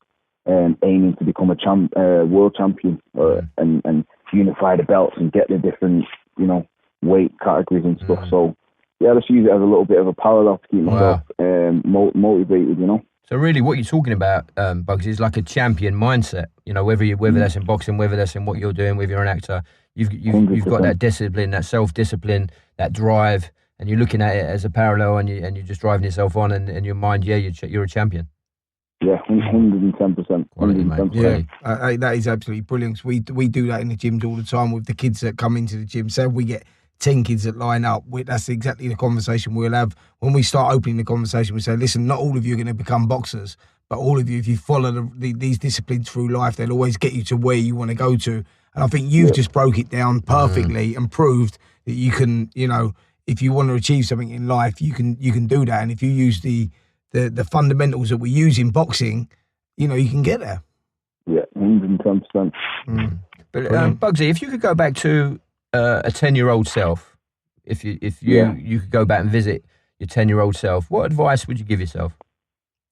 aiming to become a world champion and unify the belts and get the different, you know, weight categories and stuff. So yeah, let's use it as a little bit of a parallel to keep myself motivated, you know. So really what you're talking about, Bugsy, is like a champion mindset. You know, whether that's in boxing, whether that's in what you're doing, whether you're an actor, you've got that discipline, that self-discipline, that drive, and you're looking at it as a parallel, and you're just driving yourself on, and in your mind, you're a champion. Yeah, 110%. Quality, mate. Yeah, that is absolutely brilliant. We do that in the gyms all the time with the kids that come into the gym. So we get 10 kids that line up. That's exactly the conversation we'll have. When we start opening the conversation, we say, listen, not all of you are going to become boxers, but all of you, if you follow these disciplines through life, they'll always get you to where you want to go to. And I think you've just broke it down perfectly and proved that you can, you know, if you want to achieve something in life, you can do that. And if you use the fundamentals that we use in boxing, you know, you can get there. Yeah, 110%. But Bugsy, if you could go back to a 10-year-old self, if you could go back and visit your 10-year-old self, what advice would you give yourself?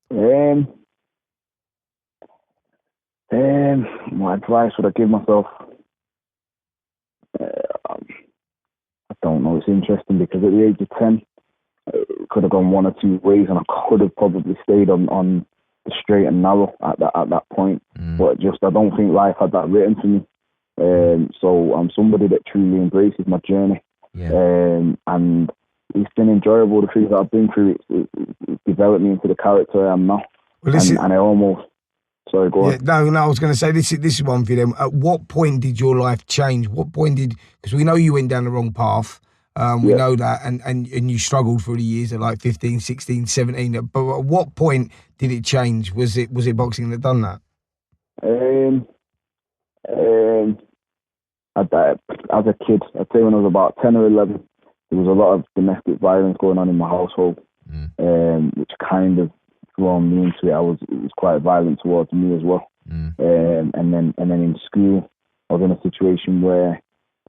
What advice would I give myself? I don't know. It's interesting, because at the age of 10, it could have gone one or two ways, and I could have probably stayed on the straight and narrow at that point. But I don't think life had that written for me. So I'm somebody that truly embraces my journey. And it's been enjoyable. The things that I've been through, it's developed me into the character I am now. Well, and I almost. Sorry, go on. No, I was going to say, this is one for them. At what point did your life change? What point because we know you went down the wrong path. We know that, and you struggled for the years at like 15, 16, 17. But at what point did it change? Was it boxing that done that? As a kid, I'd say when I was about 10 or 11, there was a lot of domestic violence going on in my household, which kind of drawn me into it. It was quite violent towards me as well. And then in school, I was in a situation where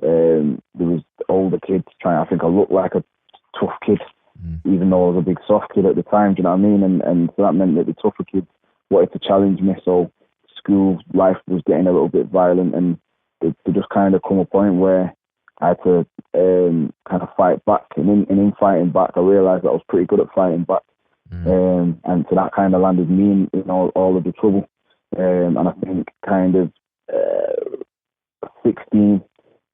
there was older kids trying. I think I looked like a tough kid, even though I was a big soft kid at the time. Do you know what I mean? And so that meant that the tougher kids wanted to challenge me. So school life was getting a little bit violent, and it just kind of come a point where I had to kind of fight back. And in fighting back, I realised that I was pretty good at fighting back. And so that kind of landed me in all of the trouble. And I think kind of 16,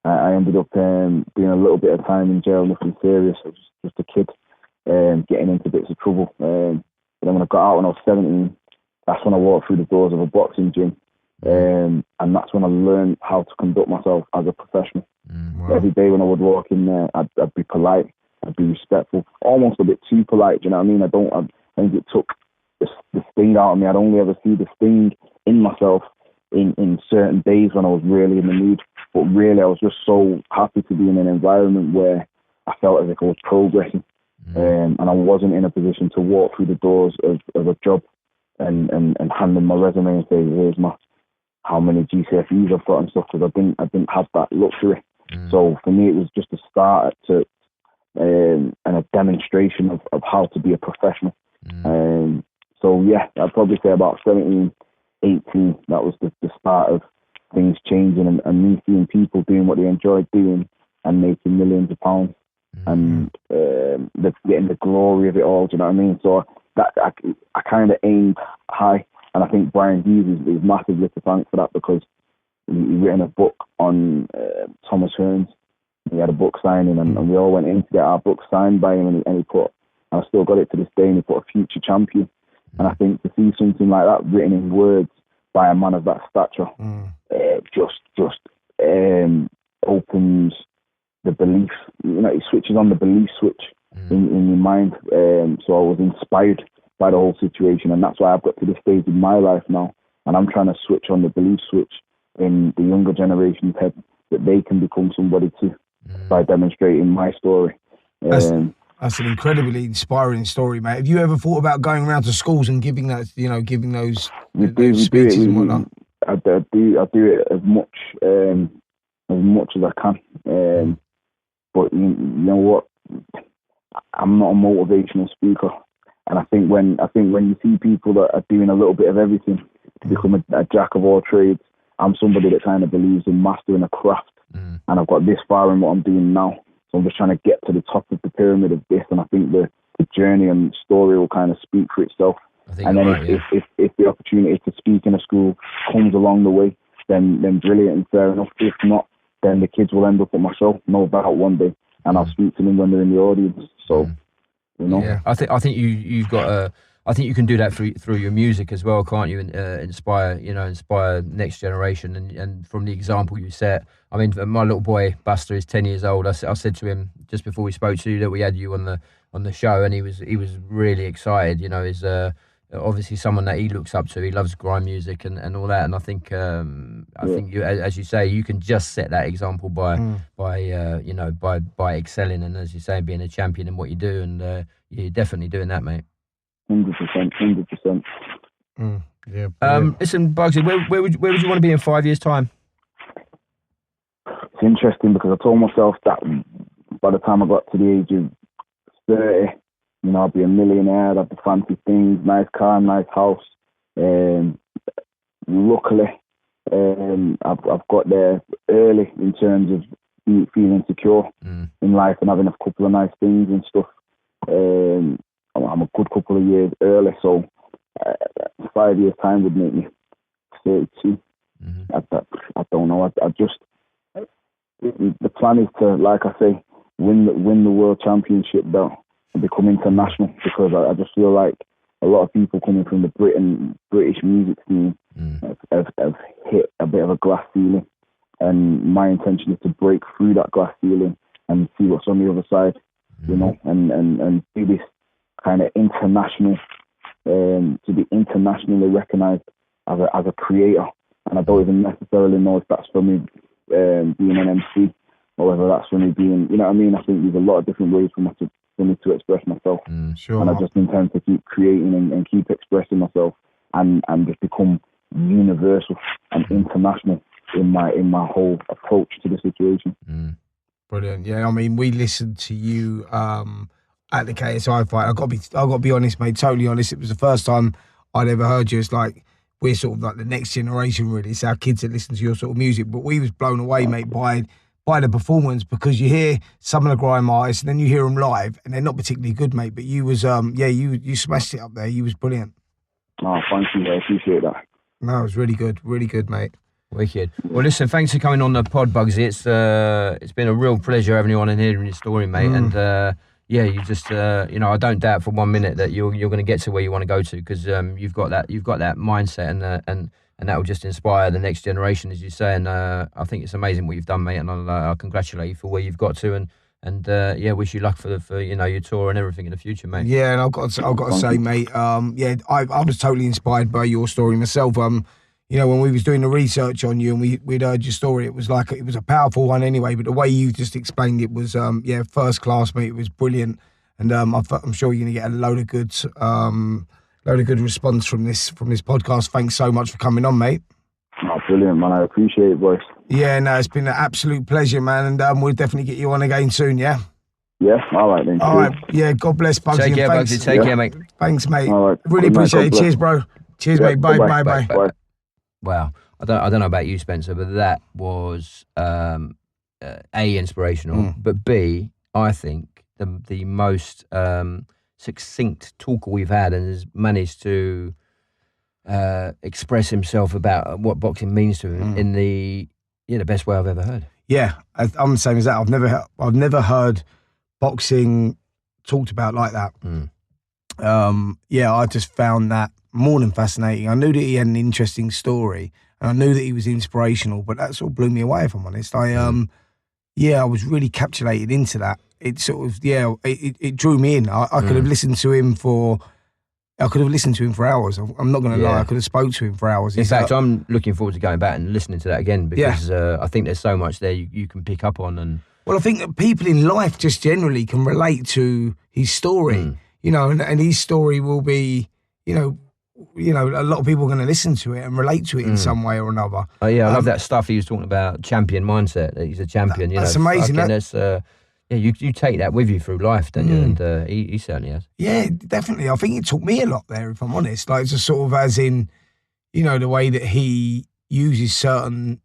I ended up doing a little bit of time in jail, nothing serious. I was just a kid getting into bits of trouble. But then when I got out when I was 17, that's when I walked through the doors of a boxing gym. And that's when I learned how to conduct myself as a professional. Wow. Every day when I would walk in there, I'd be polite, I'd be respectful, almost a bit too polite. Do you know what I mean? I think it took the sting out of me. I'd only ever see the sting in myself in certain days when I was really in the mood. But really, I was just so happy to be in an environment where I felt as if I was progressing, and I wasn't in a position to walk through the doors of a job and hand them my resume and say, here's how many GCSEs I've got and stuff, because I didn't have that luxury. So for me, it was just a start to and a demonstration of how to be a professional. So yeah, I'd probably say about 17, 18, that was the start of things changing and me seeing people doing what they enjoyed doing and making millions of pounds and getting the glory of it all. Do you know what I mean? So that I kind of aimed high, and I think Brian Hughes is massively to thank for that, because he written a book on Thomas Hearns. He had a book signing, and we all went in to get our book signed by him, and he put, I still got it to this day, and he put a future champion. And I think to see something like that written in words by a man of that stature just opens the belief. You know, it switches on the belief switch in your mind. So I was inspired by the whole situation, and that's why I've got to this stage in my life now, and I'm trying to switch on the belief switch in the younger generation's head, that they can become somebody too by demonstrating my story. That's an incredibly inspiring story, mate. Have you ever thought about going around to schools and giving those speeches and whatnot? I do it as much as I can. But you know what? I'm not a motivational speaker, and I think when you see people that are doing a little bit of everything to become a jack of all trades, I'm somebody that kind of believes in mastering a craft, and I've got this far in what I'm doing now. So I'm just trying to get to the top of the pyramid of this, and I think the journey and story will kind of speak for itself. And then if the opportunity to speak in a school comes along the way, then brilliant and fair enough. If not, then the kids will end up at my show, no doubt, one day, and I'll speak to them when they're in the audience. So, you know. Yeah, I think you've got I think you can do that through your music as well, can't you? Inspire next generation, and from the example you set. I mean, my little boy Buster is 10 years old. I said to him just before we spoke to you that we had you on the show, and he was really excited. You know, he's obviously someone that he looks up to. He loves grime music and all that. And I think think you, as you say, you can just set that example by excelling, and as you say, being a champion in what you do, and you're definitely doing that, mate. 100%. Yeah. Listen, Bugsy, where would you want to be in 5 years' time? It's interesting because I told myself that by the time I got to the age of 30, you know, I'd be a millionaire, I'd have the fancy things, nice car, nice house. Luckily, I've got there early in terms of feeling secure in life and having a couple of nice things and stuff. I'm a good couple of years early, so 5 years' time would make me 32. I don't know. I just the plan is to, like I say, win the world championship belt and become international, because I just feel like a lot of people coming from the British music scene have hit a bit of a glass ceiling, and my intention is to break through that glass ceiling and see what's on the other side, you know, and do this kind of international, to be internationally recognised as a creator. And I don't even necessarily know if that's for me being an MC, or whether that's for me being, you know what I mean? I think there's a lot of different ways for me to express myself. Sure. And I just intend to keep creating and keep expressing myself and just become universal and international in my whole approach to the situation. Brilliant. Yeah, I mean, we listened to you at the KSI fight. I got to be honest, mate, totally honest. It was the first time I'd ever heard you. It's like we're sort of like the next generation, really. It's our kids that listen to your sort of music. But we was blown away, mate, by the performance, because you hear some of the grime artists and then you hear them live and they're not particularly good, mate. But you was you smashed it up there. You was brilliant. Oh, thank you. I appreciate that. No, it was really good, mate. Wicked. Well, listen, thanks for coming on the pod, Bugsy. It's been a real pleasure having you on and hearing your story, mate. And you just I don't doubt for 1 minute that you're going to get to where you want to go to, because you've got that mindset, and that will just inspire the next generation, as you say. And I think it's amazing what you've done, mate. And I congratulate you for where you've got to, and And wish you luck for your tour and everything in the future, mate. Yeah, and I've got to say, mate, I was totally inspired by your story myself. When we was doing the research on you and we'd heard your story, it was a powerful one anyway. But the way you just explained it was, first class, mate. It was brilliant, and I'm sure you're gonna get a load of good response from this podcast. Thanks so much for coming on, mate. Oh, brilliant, man. I appreciate it, boys. Yeah, no, it's been an absolute pleasure, man, and we'll definitely get you on again soon, yeah? Yeah, all right then. All right, yeah, God bless, Bugsy. Take care, Bugsy. Take care, mate. Thanks, mate. All right. Really appreciate it. Cheers, bro. Cheers, mate. Bye. Wow. I don't know about you, Spencer, but that was A, inspirational, but B, I think the most succinct talker we've had, and has managed to express himself about what boxing means to him in the best way I've ever heard. Yeah, I'm the same as that. I've never heard boxing talked about like that. I just found that more than fascinating. I knew that he had an interesting story, and I knew that he was inspirational, but that sort of blew me away, if I'm honest. I was really captivated into that. It sort of, it drew me in. I could have listened to him for hours. I'm not going to lie. I could have spoke to him for hours. In fact, I'm looking forward to going back and listening to that again, because I think there's so much there you can pick up on. And well, I think that people in life just generally can relate to his story, and his story will be, a lot of people are going to listen to it and relate to it in some way or another. Oh yeah, I love that stuff he was talking about, champion mindset. That he's a champion. That's amazing. You take that with you through life, don't you? And he certainly has. Yeah, definitely. I think it took me a lot there, if I'm honest. Like, just sort of as in, the way that he uses certain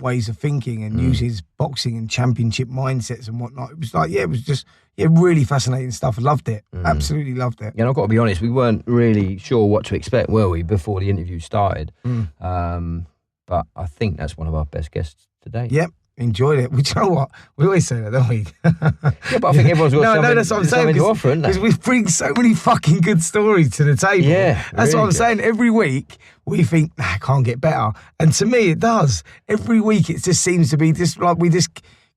ways of thinking and uses boxing and championship mindsets and whatnot. It was like, it was just really fascinating stuff. I loved it. Absolutely loved it. Yeah, and I've got to be honest, we weren't really sure what to expect, were we, before the interview started? But I think that's one of our best guests today. Yep. Enjoyed it. Which, you know what? We always say that, don't we? Yeah, but I think everyone's got that's what I'm saying, to offer, isn't it? Because we bring so many fucking good stories to the table. Yeah, that's what I'm saying. Every week we think, it can't get better. And to me, it does. Every week it just seems to be just like we just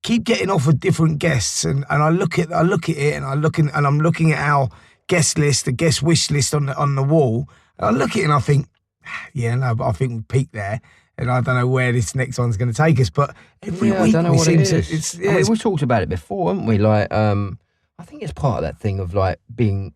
keep getting offered different guests. And I look at it and I'm looking at our guest list, the guest wish list on the wall. And I look at it and I think, but I think we peaked there. And I don't know where this next one's going to take us, but every week I don't know we what seem it to. Is. We've talked about it before, haven't we? Like, I think it's part of that thing of like being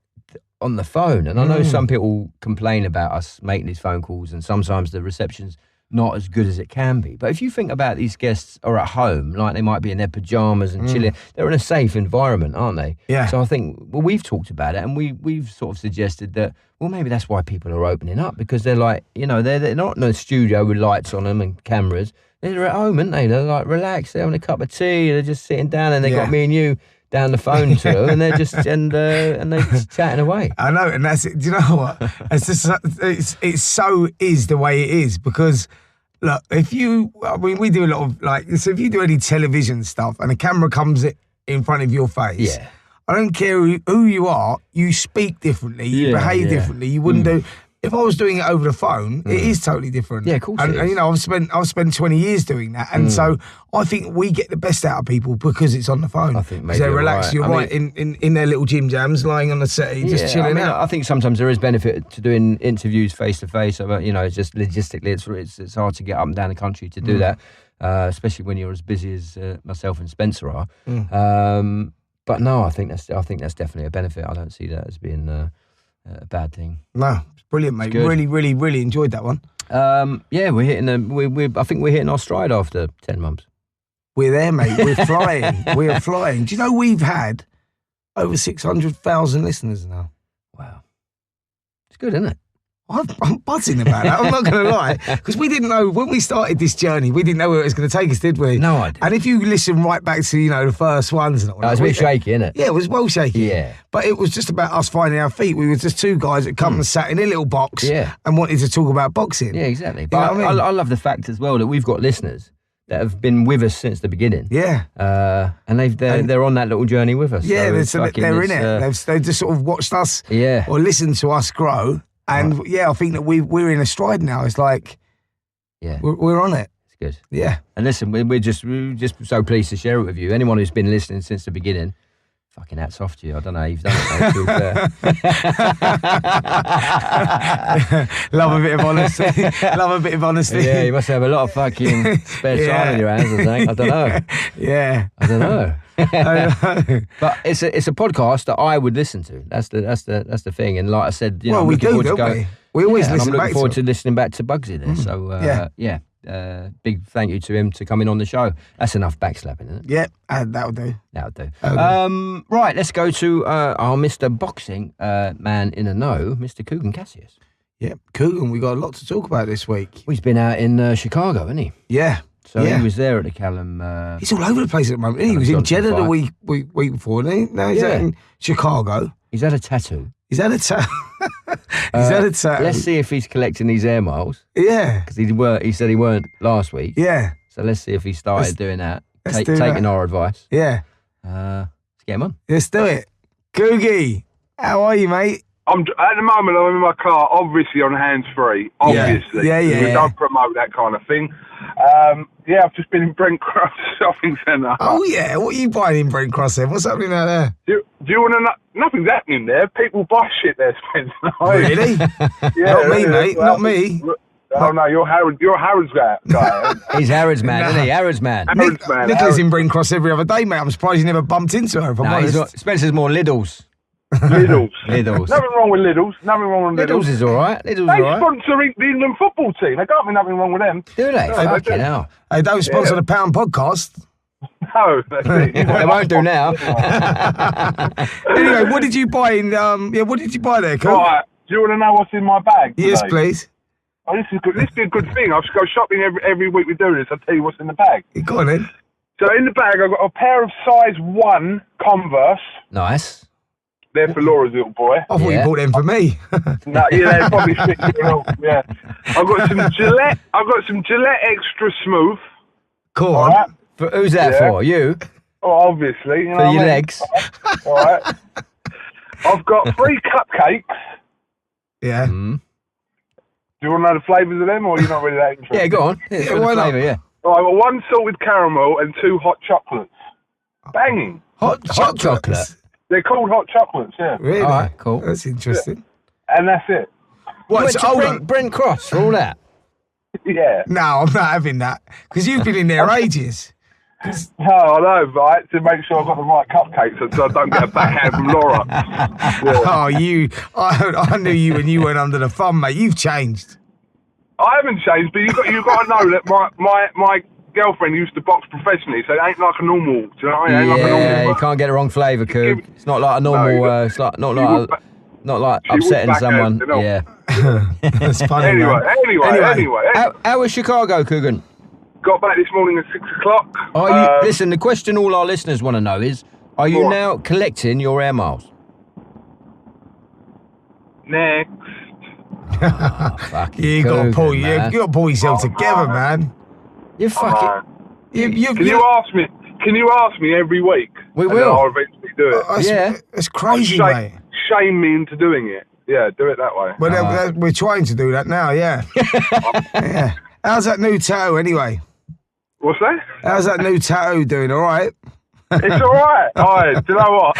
on the phone. And I know some people complain about us making these phone calls, and sometimes the reception's not as good as it can be. But if you think about these guests are at home, like they might be in their pajamas and chilling, they're in a safe environment, aren't they? Yeah. So I think, we've talked about it, and we've sort of suggested that, maybe that's why people are opening up, because they're like, they're not in a studio with lights on them and cameras. They're at home, aren't they? They're like relaxed, they're having a cup of tea, they're just sitting down, and they got me and you down the phone to them, and they're just and they're just chatting away. I know, and that's it. Do you know what? It's just it so is the way it is, because look, we do a lot of so if you do any television stuff and a camera comes in front of your face, I don't care who you are, you speak differently, you behave differently. You wouldn't do. If I was doing it over the phone, it is totally different. Yeah, of course. And I've spent 20 years doing that, and so I think we get the best out of people because it's on the phone. I think maybe they're relaxed. You're right in their little gym jams, lying on the settee, just chilling out. I think sometimes there is benefit to doing interviews face to face. It's just logistically, it's hard to get up and down the country to do that, especially when you're as busy as myself and Spencer are. But no, I think that's definitely a benefit. I don't see that as being a bad thing. No, it's brilliant, mate. Really, really, really enjoyed that one. We're hitting I think we're hitting our stride after 10 months. We're there, mate. We're flying. We're flying. Do you know we've had over 600,000 listeners now? Wow, it's good, isn't it? I'm buzzing about that. I'm not going to lie, because we didn't know when we started this journey. We didn't know where it was going to take us, did we? No idea. And if you listen right back to the first ones, and all that, it was a bit shaky, innit? Yeah, it was well shaky. Yeah, but it was just about us finding our feet. We were just two guys that come and sat in a little box and wanted to talk about boxing. Yeah, exactly. But I love the fact as well that we've got listeners that have been with us since the beginning. Yeah. And they're on that little journey with us. Yeah, so they're in it. They've just sort of watched us or listened to us grow. And I think that we're in a stride now. It's like, we're on it. good. Yeah. And listen, we're just so pleased to share it with you. Anyone who's been listening since the beginning, fucking hats off to you. I don't know how you've done it, mate. Love a bit of honesty. Love a bit of honesty. Yeah, you must have a lot of fucking spare time in your hands, I think. I don't know. Yeah. I don't know. But it's a podcast that I would listen to. That's the thing. And like I said, you know, Well, I'm we looking do, forward to don't go. we? We always listen I'm looking back forward to to listening back to Bugsy there. So yeah. Big thank you to him to coming on the show. That's enough backslapping, isn't it? Yeah, that'll do. That'll do. Okay. Right, let's go to our Mr. Boxing man in the know, Mr. Coogan Cassius. Yeah, Coogan, we got a lot to talk about this week. Well, he's been out in Chicago, hasn't he? Yeah. So he was there at the Callum. He's all over the place at the moment. He was in Jeddah the week before, didn't he? Now he's out in Chicago. He's had a tattoo. He's had a tattoo. He's had a tattoo. Let's see if he's collecting these air miles. Yeah. Because he said he weren't last week. Yeah. So let's see if he started doing that. Taking our advice. Yeah. Let's get him on. Let's do it. Googie, how are you, mate? At the moment, I'm in my car, obviously on hands-free, obviously. Yeah. We don't promote that kind of thing. I've just been in Brent Cross Shopping Centre. Oh, yeah. What are you buying in Brent Cross then? What's happening out there? Do you want to know? Nothing's happening there. People buy shit there, Spencer. Really? Yeah, Not me, mate. Not me. Oh, no, you're Harrods guy. He's Harrods man, isn't he? Harrods man. Nicola's in Brent Cross every other day, mate. I'm surprised you never bumped into her, if I'm honest. Spencer's more Lidl's. Lidl's. Lidl's. Nothing wrong with Lidl's. Lidl's is all right. They sponsor the England football team. There can't be nothing wrong with them. Do they? Fucking hell. They don't sponsor the Pound podcast. No, that's it. They won't do now. Anyway, what did you buy in? What did you buy there, Cool? Right. Do you want to know what's in my bag today? Yes, please. Oh, this is good. This is a good thing. I should go shopping every week we do this. I'll tell you what's in the bag. Go on then. So in the bag, I've got a pair of size 1 Converse. Nice. They're for Laura's little boy. I thought you bought them for me. No, yeah, they probably fit you well. Yeah. I've got some Gillette. Extra Smooth. Cool. All right. Who's that for? You? Oh, obviously. You know for your what I mean? legs. All right. I've got 3 cupcakes. Yeah. Mm. Do you want to know the flavours of them, or you're not really that interested? Yeah, go on. Yeah, why not? Flavour, yeah. All right, I've got 1 salted caramel and 2 hot chocolates. Banging. Hot chocolate. They're called hot chocolates, yeah. Really? All right, cool. That's interesting. And that's it. What? You went to Brent Cross for all that? Yeah. No, I'm not having that. Because you've been in there ages. No, I know, right? To make sure I've got the right cupcakes so I don't get a backhand from Laura. Yeah. Oh, I knew you when you went under the thumb, mate. You've changed. I haven't changed, but you got to know that my girlfriend used to box professionally, so it ain't like a normal. Do you know what I mean? Yeah, you can't get the wrong flavour, Coog. It's not like a normal. It's like not like upsetting someone. Yeah. That's funny. Anyway. How was Chicago, Coogan? Got back this morning at 6 o'clock. Listen, the question all our listeners want to know is: are you now collecting your air miles? Next. You got to pull yourself together, man. You fucking. Can you ask me? Can you ask me every week? We will. I'll eventually do it. It's crazy, mate. Shame me into doing it. Yeah, do it that way. Well, we're trying to do that now. Yeah. Yeah. How's that new tattoo anyway? What's that? How's that new tattoo doing? All right. It's all right. All right. Do you know what?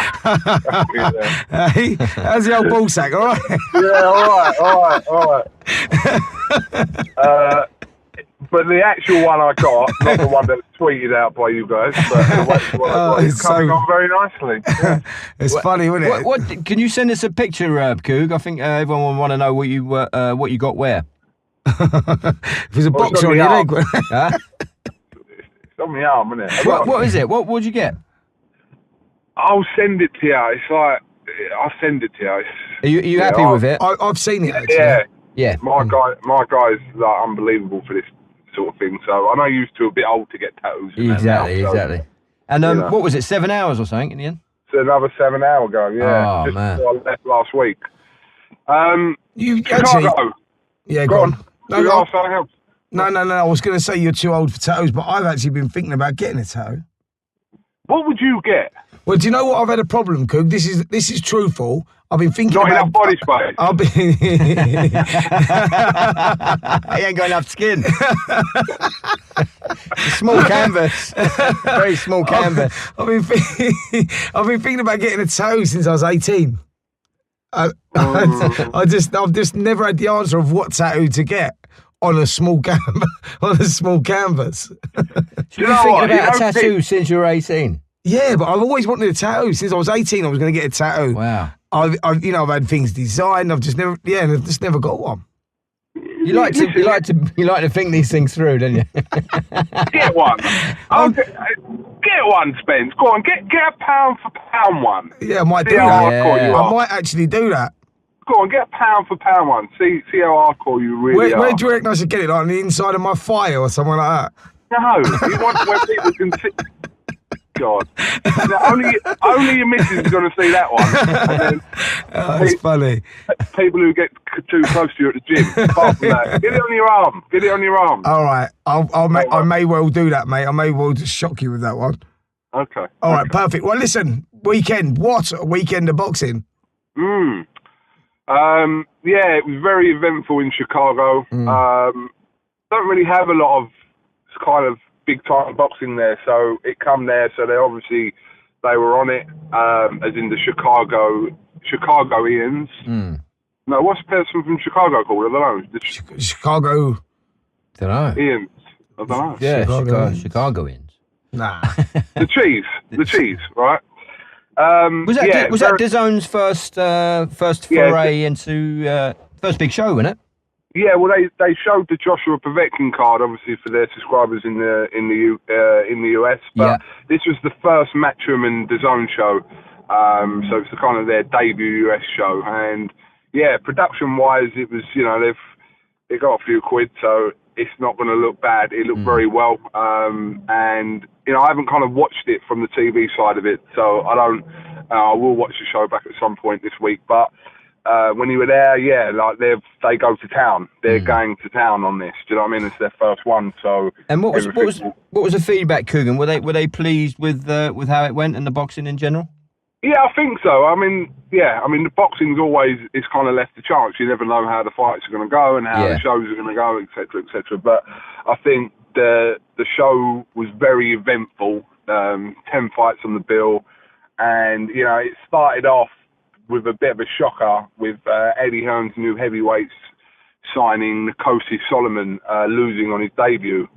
Hey, how's the old ball sack? All right. Yeah. All right. But the actual one I got, not the one that's tweeted out by you guys, but the one I got is coming on very nicely. Yeah. It's funny, isn't it? What? Can you send us a picture, Coog? I think everyone will want to know what you got where. If there's a boxer on your leg. Huh? It's on my arm, isn't it? What is it? What would you get? I'll send it to you. It's like, I'll send it to you. Are you happy with it? I've seen it, actually. Yeah. My guy's like unbelievable for this sort of thing. So I know you used to a bit old to get tattoos. Exactly. And what was it, 7 hours or something in the end? It's another 7 hour ago, yeah. Oh, just man. before I left last week. You Chicago. actually... Yeah, go on. No, I was going to say you're too old for tattoos, but I've actually been thinking about getting a tattoo. What would you get? Well, do you know what I've had a problem, Coog? This is truthful. I've been thinking Not about enough body space. I've been. He ain't got enough skin. Small canvas, very small canvas. I've been thinking about getting a tattoo since I was 18. I've just never had the answer of what tattoo to get on a small canvas. You've been thinking about a tattoo since you were 18. Yeah, but I've always wanted a tattoo since I was 18. I was going to get a tattoo. Wow. I've had things designed. I've just never got one. You like to think these things through, don't you? Get one. Get one, Spence. Go on, get a pound for pound one. Yeah, I might do See how that. hardcore you I are. might actually do that. Go on, get a pound for pound one. See how hardcore you really are. Where do you reckon I should get it? Like on the inside of my thigh or something like that? No, you want where people can see. God, now, only your missus is going to see that one. And then That's funny. people who get too close to you at the gym. Apart from that, get it on your arm. Get it on your arm. All right, I may well do that, mate. I may well just shock you with that one. Okay. All right, perfect. Well, listen, weekend. What a weekend of boxing. Yeah, it was very eventful in Chicago. Don't really have a lot of kind of big time boxing there, so it come there. So they were on it, as in the Chicagoians. No, what's the person from Chicago called? I don't know. Chicago. Don't know. Ians. I don't know. Yeah, Chicagoans. Nah. The cheese, right? Was that DAZN's first foray into first big show, wasn't it? Yeah, well, they showed the Joshua Povetkin card, obviously, for their subscribers in the US. But this was the first Matchroom and DAZN show, so it's kind of their debut US show. And yeah, production-wise, it was they got a few quid, so it's not going to look bad. It looked very well, and I haven't kind of watched it from the TV side of it, so I don't. I will watch the show back at some point this week, but. When you were there, they go to town. They're going to town on this. Do you know what I mean? It's their first one. So. And what was the feedback, Coogan? Were they pleased with how it went and the boxing in general? Yeah, I think so. I mean, the boxing's always it's kind of left to chance. You never know how the fights are going to go and how the shows are going to go, etc., etc. But I think the show was very eventful. 10 fights on the bill, and it started off with a bit of a shocker with Eddie Hearn's new heavyweights signing Nkosi Solomon losing on his debut,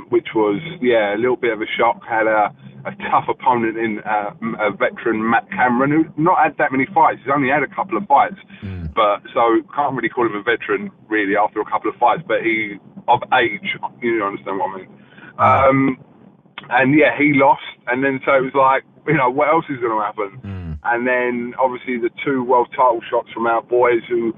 which was, a little bit of a shock. Had a tough opponent in a veteran, Matt Cameron, who not had that many fights. He's only had a couple of fights, but so can't really call him a veteran, really, after a couple of fights, but he, of age, you understand what I mean. And he lost, and then so it was like, what else is going to happen? And then, obviously, the 2 world title shots from our boys who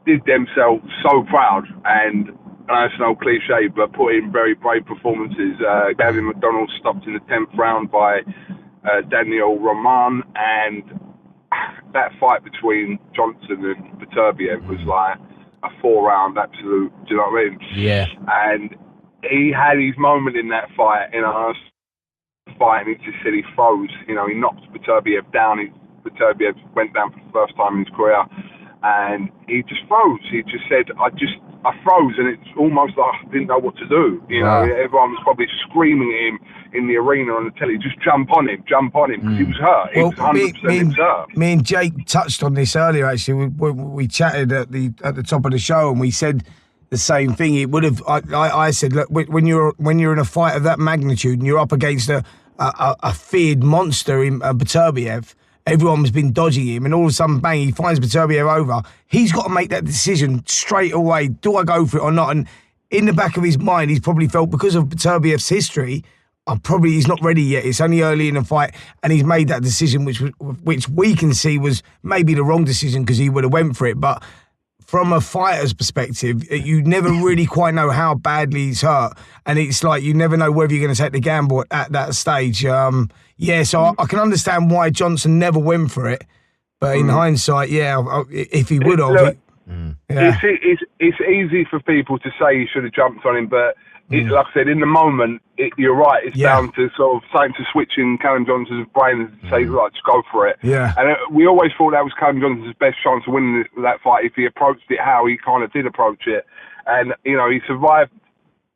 did themselves so proud, and I know it's no cliche, but put in very brave performances. Gavin McDonald stopped in the 10th round by Daniel Roman, and that fight between Johnson and Beterbiev was like a 4-round absolute, do you know what I mean? Yeah. And he had his moment in that fight, fight, and he just said he froze. He knocked Beterbiev down. Beterbiev went down for the first time in his career, and he just froze. He just said, I froze, and it's almost like I didn't know what to do. Everyone was probably screaming at him in the arena on the telly, just jump on him, because he was hurt. He was 100% hurt. Me and Jake touched on this earlier, actually. We chatted at the top of the show, and we said the same thing. It would have. I said, look, when you're in a fight of that magnitude and you're up against a feared monster in Beterbiev, everyone's been dodging him, and all of a sudden, bang, he finds Beterbiev over. He's got to make that decision straight away. Do I go for it or not? And in the back of his mind, he's probably felt, because of Beterbiev's history, he's not ready yet. It's only early in the fight, and he's made that decision, which we can see was maybe the wrong decision because he would have went for it. But from a fighter's perspective, you never really quite know how badly he's hurt, and it's like you never know whether you're going to take the gamble at that stage. So I can understand why Johnson never went for it, but in hindsight, if he would have, it's easy for people to say he should have jumped on him, but like I said, in the moment, you're right. It's down to sort of starting to switch in Callum Johnson's brain and say, right, just go for it. Yeah. And we always thought that was Callum Johnson's best chance of winning that fight if he approached it how he kind of did approach it. And, you know, he survived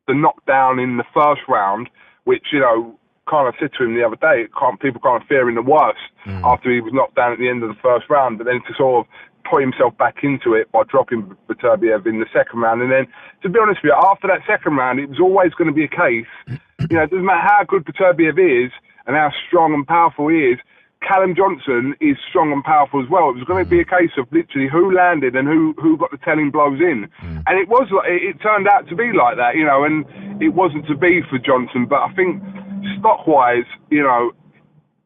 the knockdown in the first round, which, you know, kind of said to him the other day, people kind of fearing the worst after he was knocked down at the end of the first round, but then to sort of put himself back into it by dropping Beterbiev in the second round. And then, to be honest with you, after that second round, it was always going to be a case, you know, it doesn't matter how good Beterbiev is and how strong and powerful he is, Callum Johnson is strong and powerful as well. It was going to be a case of literally who landed and who got the telling blows in. And it was, it turned out to be like that, you know, and it wasn't to be for Johnson, but I think stock-wise, you know,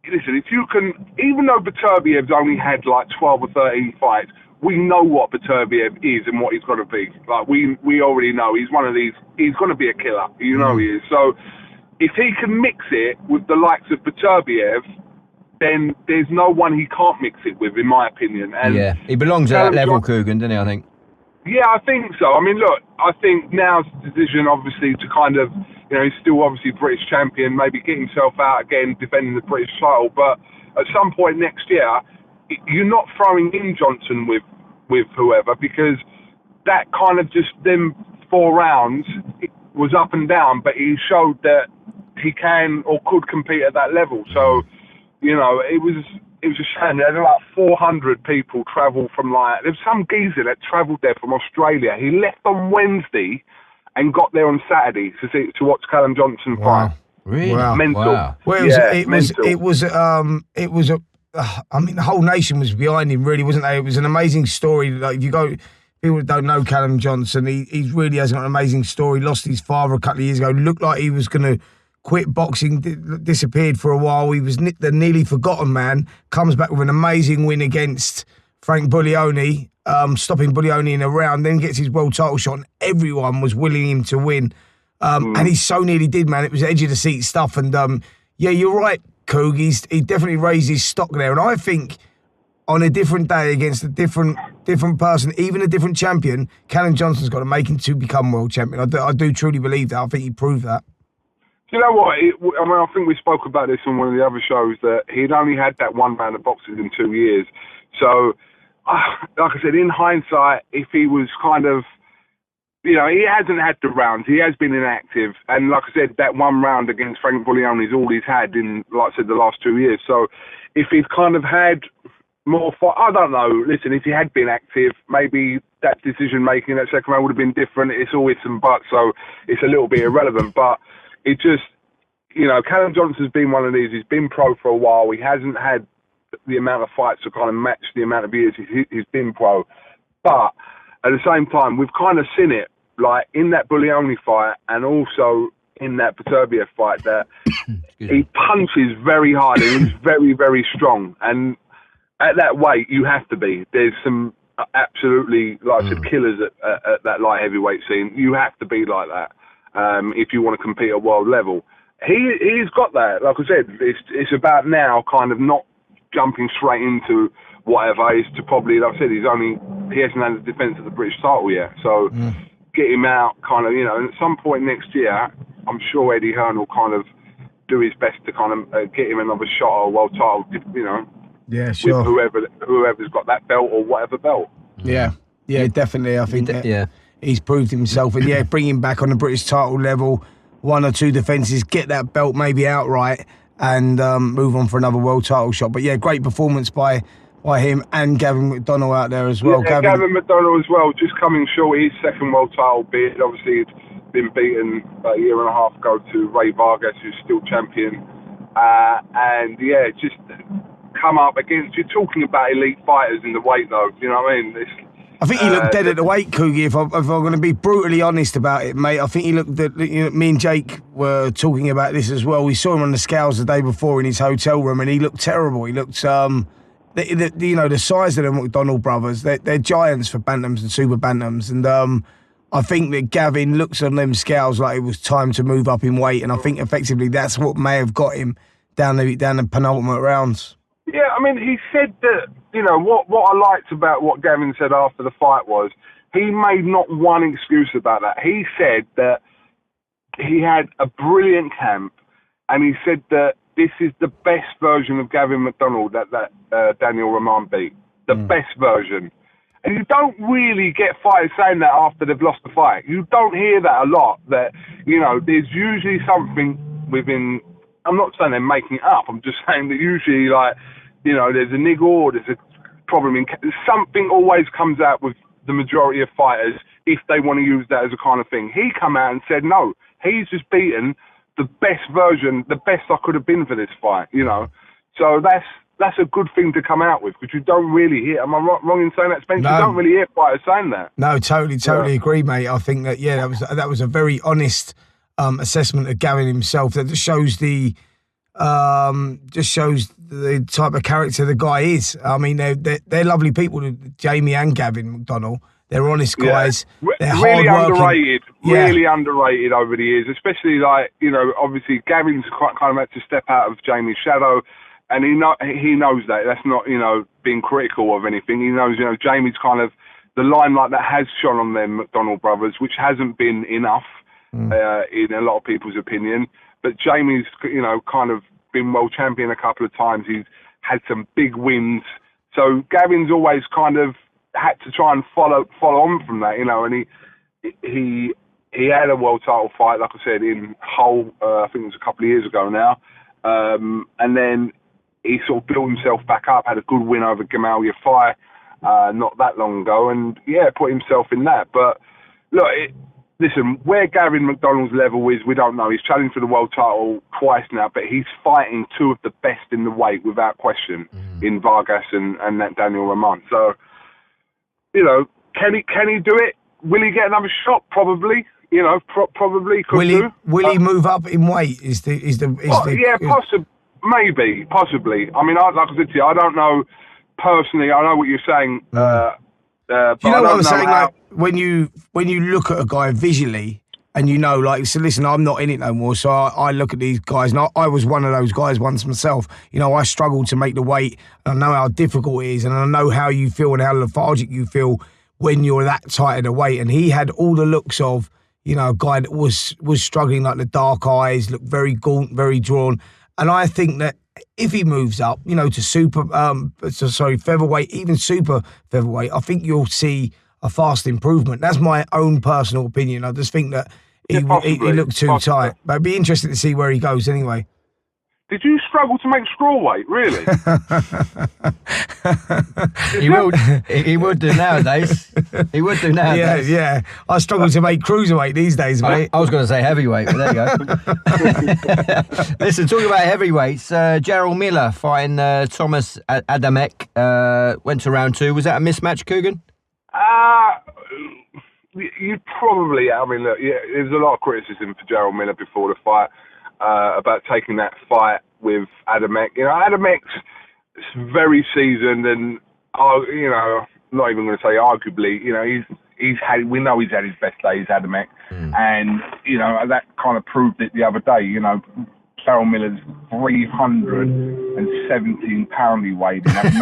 listen, if you can, even though Beterbiev's only had like 12 or 13 fights, we know what Beterbiev is and what he's going to be. Like, we already know he's one of these, he's going to be a killer. You know he is. So if he can mix it with the likes of Beterbiev, then there's no one he can't mix it with, in my opinion. And yeah, he belongs at that level, Coogan, doesn't he, I think? Yeah, I think so. I mean, look, I think now's the decision, obviously, to kind of, you know, he's still obviously British champion, maybe get himself out again, defending the British title. But at some point next year, you're not throwing in Johnson with whoever, because that kind of just, them 4 rounds was up and down, but he showed that he can or could compete at that level. So, you know, it was a shame. There were like 400 people travel from, like, there was some geezer that travelled there from Australia. He left on Wednesday and got there on Saturday to watch Callum Johnson fight. Really? Wow. Mental. Wow. Well, it was I mean, the whole nation was behind him, really, wasn't they? It was an amazing story. Like, if you go, people that don't know Callum Johnson, he really has got an amazing story. Lost his father a couple of years ago. Looked like he was going to quit boxing, disappeared for a while. He was the nearly forgotten man. Comes back with an amazing win against Frank Buglioni, stopping Buglioni in a round, then gets his world title shot, and everyone was willing him to win. And he so nearly did, man. It was edge of the seat stuff. And yeah, you're right, Coog. He definitely raised his stock there. And I think on a different day against a different person, even a different champion, Callum Johnson's got to make him to become world champion. I do truly believe that. I think he proved that. You know what? I mean, I think we spoke about this on one of the other shows, that he'd only had that 1 round of boxing in 2 years. So, like I said, in hindsight, if he was kind of, you know, he hasn't had the rounds. He has been inactive. And like I said, that 1 round against Frank Buglioni is all he's had in, like I said, the last 2 years. So if he'd kind of had more fight, I don't know. Listen, if he had been active, maybe that decision-making, that second round would have been different. It's always some buts, so it's a little bit irrelevant. But it just, you know, Callum Johnson's been one of these. He's been pro for a while. He hasn't had the amount of fights to kind of match the amount of years he's been pro. But at the same time, we've kind of seen it, like in that Buglioni fight and also in that Beterbiev fight, that he punches very hard and he's very, very strong. And at that weight, you have to be. There's some absolutely, like I said, killers at that light heavyweight scene. You have to be like that if you want to compete at world level. He's got that. Like I said, it's about now kind of not jumping straight into whatever. Is to probably, like I said, he hasn't had the defence of the British title yet. So get him out, kind of, you know. And at some point next year, I'm sure Eddie Hearn will kind of do his best to kind of get him another shot or a world title, you know. Yeah, sure. With whoever's got that belt or whatever belt. Yeah, definitely. I think he's proved himself, and yeah, bring him back on the British title level, 1 or 2 defences, get that belt maybe outright, and move on for another world title shot. But yeah, great performance by him and Gavin McDonald out there as well. Yeah, Gavin McDonald as well, just coming short his second world title bid. Obviously, he'd been beaten about a year and a half ago to Ray Vargas, who's still champion. And yeah, just come up against, you're talking about elite fighters in the weight though, you know what I mean? I think he looked dead at the weight, Coogie, if I'm going to be brutally honest about it, mate. I think he looked, me and Jake were talking about this as well. We saw him on the scales the day before in his hotel room, and he looked terrible. He looked, the size of the McDonald brothers, they're giants for bantams and super bantams. And I think that Gavin looks on them scales like it was time to move up in weight, and I think effectively that's what may have got him down the penultimate rounds. Yeah, I mean, he said that, you know, what I liked about what Gavin said after the fight was he made not one excuse about that. He said that he had a brilliant camp, and he said that this is the best version of Gavin McDonald that Daniel Rahman beat. The best version. And you don't really get fighters saying that after they've lost the fight. You don't hear that a lot. That, you know, there's usually something within... I'm not saying they're making it up. I'm just saying that usually, like, you know, there's a niggle or there's a problem. Something always comes out with the majority of fighters if they want to use that as a kind of thing. He come out and said, no, he's just beaten the best version, the best I could have been for this fight, you know. So that's a good thing to come out with, because you don't really hear... Am I wrong in saying that, Spencer? No. You don't really hear fighters saying that. No, totally agree, mate. I think that, that was a very honest assessment of Gavin himself. That just shows the type of character the guy is. I mean, they're lovely people, Jamie and Gavin McDonald. They're honest guys. They're really hard-working. Really underrated over the years, especially, like, you know, obviously Gavin's kind of had to step out of Jamie's shadow, and he knows that. That's not, you know, being critical of anything. He knows, you know, Jamie's kind of the limelight that has shone on them McDonald brothers, which hasn't been enough in a lot of people's opinion. But Jamie's, you know, kind of been world champion a couple of times. He's had some big wins. So Gavin's always kind of had to try and follow on from that, you know, and he had a world title fight, like I said, in Hull, I think it was a couple of years ago now, and then he sort of built himself back up, had a good win over Gamal Yafai not that long ago, and put himself in that. But look, listen, where Gavin McDonald's level is, we don't know. He's challenged for the world title twice now, but he's fighting two of the best in the weight without question in Vargas and that Daniel Rahman. So, you know, can he do it? Will he get another shot? Probably. You know, probably could do. Will he move up in weight? Possibly. I mean, like I said to you, I don't know personally. I know what you're saying. But you know what I'm saying? Like, when you look at a guy visually, and you know, like, so listen, I'm not in it no more, so I look at these guys, and I was one of those guys once myself. You know, I struggled to make the weight, and I know how difficult it is, and I know how you feel and how lethargic you feel when you're that tight of the weight. And he had all the looks of, you know, a guy that was struggling, like the dark eyes, looked very gaunt, very drawn. And I think that if he moves up, you know, to featherweight, even super featherweight, I think you'll see a fast improvement. That's my own personal opinion. I just think that he looked too tight. But it'd be interesting to see where he goes anyway. Did you struggle to make strawweight, really? He would do nowadays. He would do nowadays. Yeah. I struggle to make cruiserweight these days, mate. I was going to say heavyweight, but there you go. Listen, talking about heavyweights, Gerald Miller fighting Thomas Adamek, went to round 2. Was that a mismatch, Coogan? You probably, I mean, look, there's a lot of criticism for Gerald Miller before the fight. About taking that fight with Adamek. You know, Adamek's very seasoned, and you know, not even going to say arguably. You know, we know he's had his best days, Adamek, and you know that kind of proved it the other day. You know, Gerald Miller's 317 pound he weighed in, at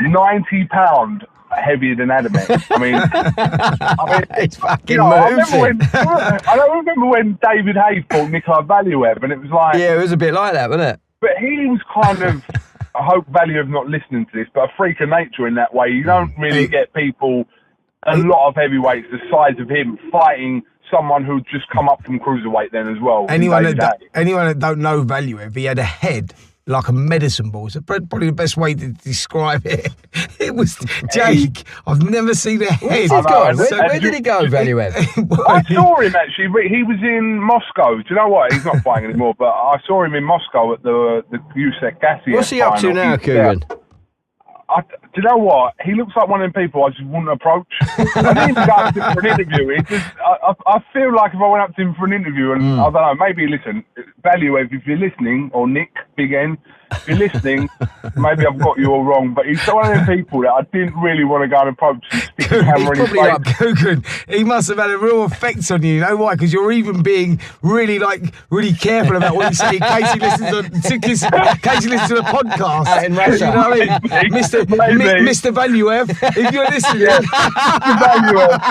90 pound. Heavier than Adamek. I mean, it's fucking, you know, I remember when David Hayes fought Nikolai Valuev, and it was like, it was a bit like that, wasn't it? But he was kind of, I hope Valuev not listening to this, but a freak of nature in that way. You don't really get people, a lot of heavyweights the size of him, fighting someone who'd just come up from cruiserweight then as well. Anyone that don't know Valuev, he had a head like a medicine ball. It's probably the best way to describe it. It was, Jake, I've never seen a head. Where did he go, Valuev? I saw him, actually. He was in Moscow. Do you know what? He's not fighting anymore, but I saw him in Moscow at the Yusek Cassius. What's he up to now, Coogan? Do you know what? He looks like one of them people I just wouldn't approach. I didn't even go up to him for an interview. I feel like if I went up to him for an interview, and I don't know, maybe, listen, Valuev, if you're listening, or Nick, Big N, if you're listening, maybe I've got you all wrong, but he's one of them people that I didn't really want to go and approach and stick the camera in his face. Coogan, he must have had a real effect on you. You know why? Because you're even being really careful about what you say in case he listens to the podcast. Out in Russia. You know what I mean? Mr. Valuev, if you're listening. Yeah, Mr. Valuev.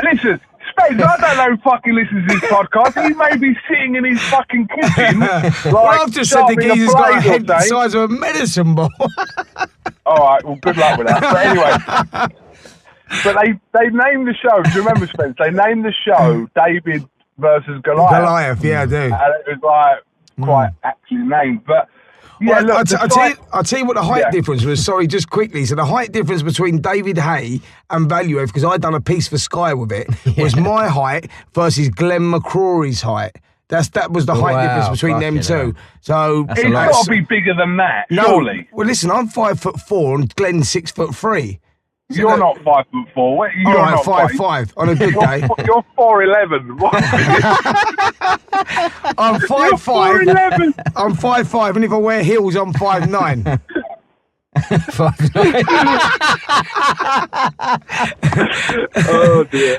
Listen, Spence, I don't know who fucking listens to this podcast. He may be sitting in his fucking kitchen. Well, I've just said the geezer's got a head the size of a medicine ball. All right, well, good luck with that. But anyway, they named the show. Do you remember, Spence? They named the show David versus Goliath. Goliath, yeah, I do. And it was like quite actually named, but. Yeah, well, look, I'll tell you what the height difference was. Sorry, just quickly. So the height difference between David Hay and Valuev, because I'd done a piece for Sky with it, was my height versus Glenn McCrory's height. That was the height difference between them two. So it's got to be bigger than that, surely. Well, listen, I'm 5'4" and Glenn's 6'3". So you're not 5'4". All right, 5'5" on a good day. You're 4'11". I'm 5'5". I'm 5'5", and if I wear heels, I'm 5'9". 5'9". Oh dear.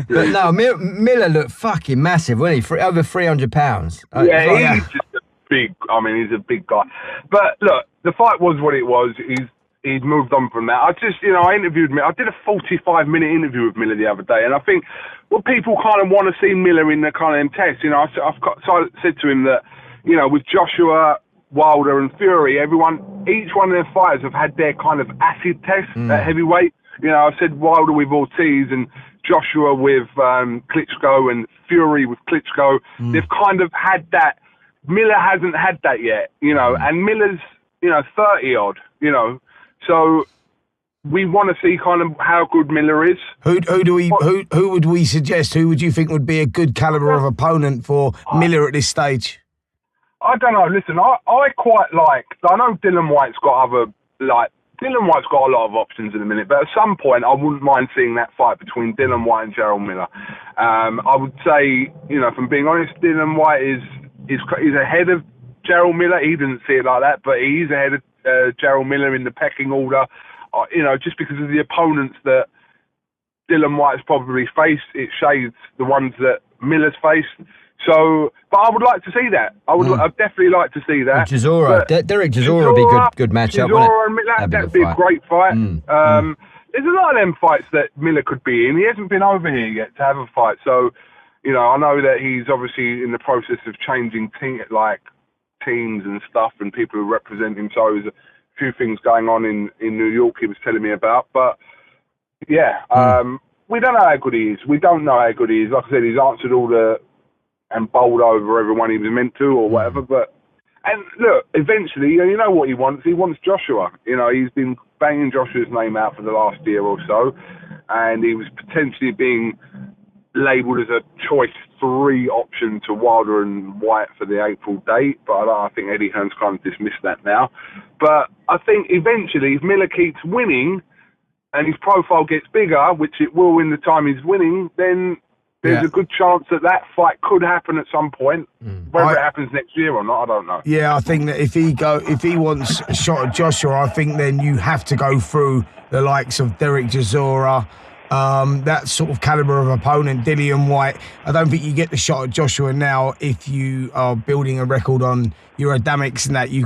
But no, Miller looked fucking massive, wasn't he? Over 300 pounds. Yeah, he's just a big. I mean, he's a big guy. But look, the fight was what it was. He's moved on from that. I interviewed Miller. I did a 45-minute interview with Miller the other day, and I think what people kind of want to see Miller in the kind of test. I said to him that, with Joshua, Wilder, and Fury, each one of their fighters have had their kind of acid test at heavyweight. I said Wilder with Ortiz and Joshua with Klitschko and Fury with Klitschko. They've kind of had that. Miller hasn't had that yet, and Miller's, 30-odd, So we want to see kind of how good Miller is. Who would we suggest? Who would you think would be a good caliber of opponent for Miller at this stage? I don't know. Listen, I quite like. I know Dylan White's got Dylan White's got a lot of options in a minute, but at some point I wouldn't mind seeing that fight between Dylan White and Gerald Miller. I would say, from being honest, Dylan White is ahead of Gerald Miller. He didn't see it like that, but he's ahead of Gerald Miller in the pecking order, just because of the opponents that Dylan White's probably faced. It shades the ones that Miller's faced. So, but I would like to see that. I'd definitely like to see that. Derek Chisora would be a good matchup, wouldn't it? That'd be a great fight. There's a lot of them fights that Miller could be in. He hasn't been over here yet to have a fight. So, I know that he's obviously in the process of changing teams and stuff and people who represent him. So there's a few things going on in New York he was telling me about. But yeah, we don't know how good he is. We don't know how good he is. Like I said, he's answered and bowled over everyone he was meant to or whatever. And look, eventually, you know what he wants? He wants Joshua. He's been banging Joshua's name out for the last year or so, and he was potentially being labelled as a choice 3 option to Wilder and White for the April date, but I think Eddie Hearn's kind of dismissed that now. But I think eventually, if Miller keeps winning and his profile gets bigger, which it will in the time he's winning, then there's a good chance that fight could happen at some point. Whether it happens next year or not, I don't know. Yeah, I think that if he wants a shot at Joshua, I think then you have to go through the likes of Derek Chisora, that sort of caliber of opponent, Dillian White. I don't think you get the shot at Joshua now if you are building a record on your Adameks and that. You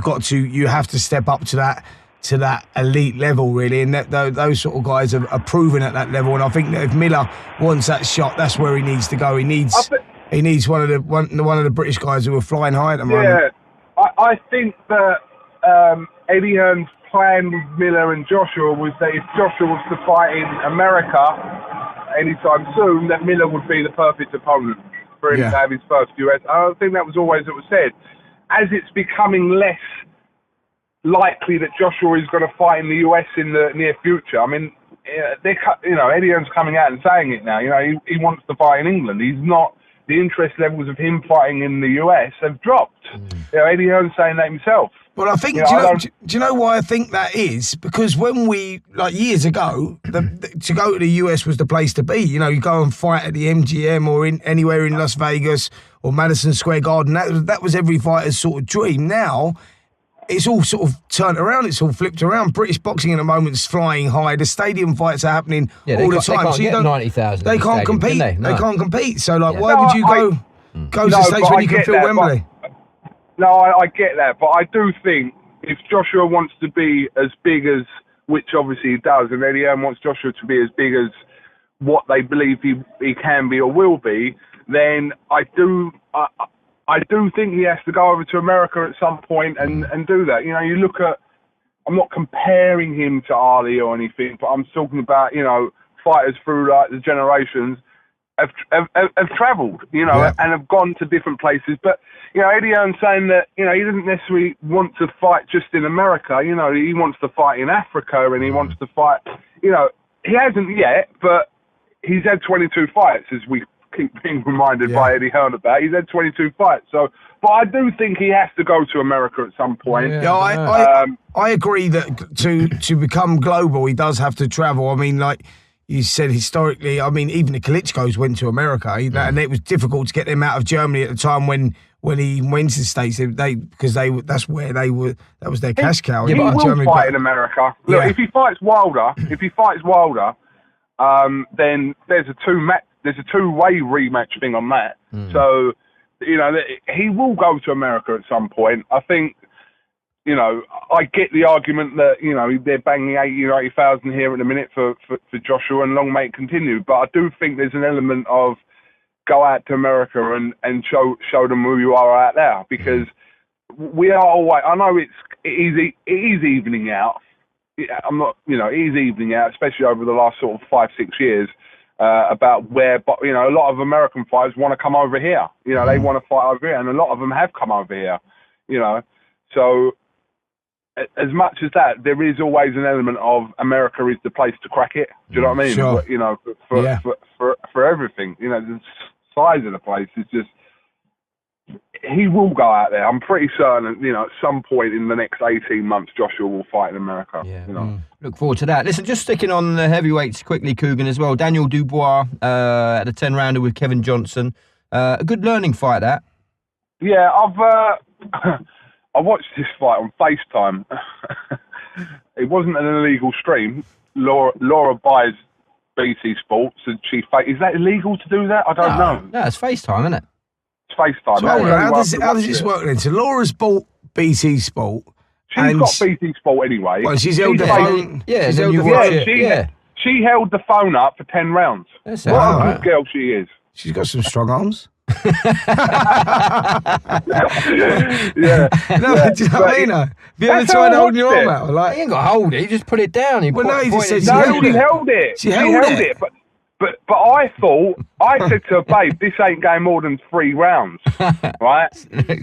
have to step up to that elite level, really, and those sort of guys are proven at that level. And I think that if Miller wants that shot, that's where he needs to go. He needs one of the British guys who are flying high at the moment. Yeah, I think that Eddie Hearn's plan with Miller and Joshua was that if Joshua was to fight in America anytime soon, that Miller would be the perfect opponent for him to have his first US. I think that was always what was said. As it's becoming less likely that Joshua is going to fight in the US in the near future. I mean, Eddie Hearn's coming out and saying it now. He wants to fight in England. He's not. The interest levels of him fighting in the US have dropped. Eddie Hearn's saying that himself. Well, I think, do you know why I think that is? Because when years ago, to go to the US was the place to be. You go and fight at the MGM or anywhere in Las Vegas or Madison Square Garden. That was every fighter's sort of dream. Now, it's all sort of turned around. It's all flipped around. British boxing at the moment is flying high. The stadium fights are happening all the time. They can't get 90,000. They can't compete. They can't compete. So, why would you go to the States when you can fill Wembley? No, I get that, but I do think if Joshua wants to be as big as, which obviously he does, and Eddie Hearn wants Joshua to be as big as what they believe he can be or will be, then I do think he has to go over to America at some point and do that. You know, you look at, I'm not comparing him to Ali or anything, but I'm talking about, you know, fighters through like the generations have travelled, you know, and have gone to different places. But, you know, Eddie Hearn's saying that, you know, he doesn't necessarily want to fight just in America. You know, he wants to fight in Africa and he wants to fight, you know, he hasn't yet, but he's had 22 fights, as we keep being reminded by Eddie Hearn about. He's had 22 fights. So, but I do think he has to go to America at some point. Yeah, I agree that to become global, he does have to travel. I mean, like you said, historically, I mean, even the Klitschko's went to America, and it was difficult to get them out of Germany at the time when he went to the States. That's where they were. That was their cash cow. He will Germany, fight in America. Look, if he fights Wilder, then there's a two-way rematch thing on that. So, you know, he will go to America at some point. I think, you know, I get the argument that, you know, they're banging 80 or 80,000 here in a minute for Joshua, and long may it continue. But I do think there's an element of go out to America and show them who you are out there, because we are always, I know it is evening out. I'm not, you know, it is evening out, especially over the last sort of 5-6 years, about where, you know, a lot of American fighters want to come over here. You know, they want to fight over here, and a lot of them have come over here, you know. So, as much as that, there is always an element of America is the place to crack it. Do you know what I mean? Sure. You know, for everything. You know, the size of the place is just. He will go out there. I'm pretty certain. You know, at some point in the next 18 months, Joshua will fight in America. Yeah. You know. Look forward to that. Listen, just sticking on the heavyweights quickly, Coogan, as well. Daniel Dubois at a 10-rounder with Kevin Johnson. A good learning fight, that. Yeah, I watched this fight on FaceTime. It wasn't an illegal stream. Laura buys BT Sports, and is that illegal to do that? I don't know. No, it's FaceTime, isn't it? It's FaceTime. So how does this work then? So Laura's bought BT Sport. She's got BT Sport anyway. Well, she's held the phone. Yeah, she's held the phone. She held the phone up for 10 rounds. That's what a good girl she is. She's got some strong arms. Yeah. No, do you know what I mean? Have you ever tried holding your arm out? Like, he ain't got to hold it. He just put it down. He just said she held it. She held it. But I said to her, babe, this ain't going more than 3 rounds, right?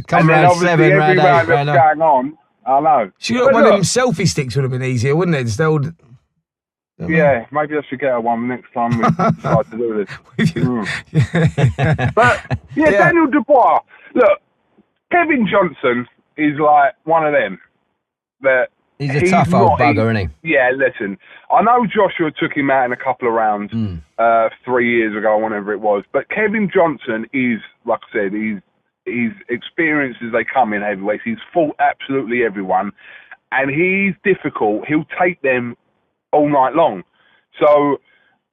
Come round 7, every round that's going on, I know. She got one of them selfie sticks would have been easier, wouldn't it? Just held. Yeah, maybe I should get her one next time we decide to do this. But, Daniel Dubois. Look, Kevin Johnson is like one of them. He's a tough old bugger, isn't he? Yeah, listen. I know Joshua took him out in a couple of rounds 3 years ago, whenever it was. But Kevin Johnson is, like I said, he's experienced as they come in heavyweights. He's fought absolutely everyone. And he's difficult. He'll take them all night long. So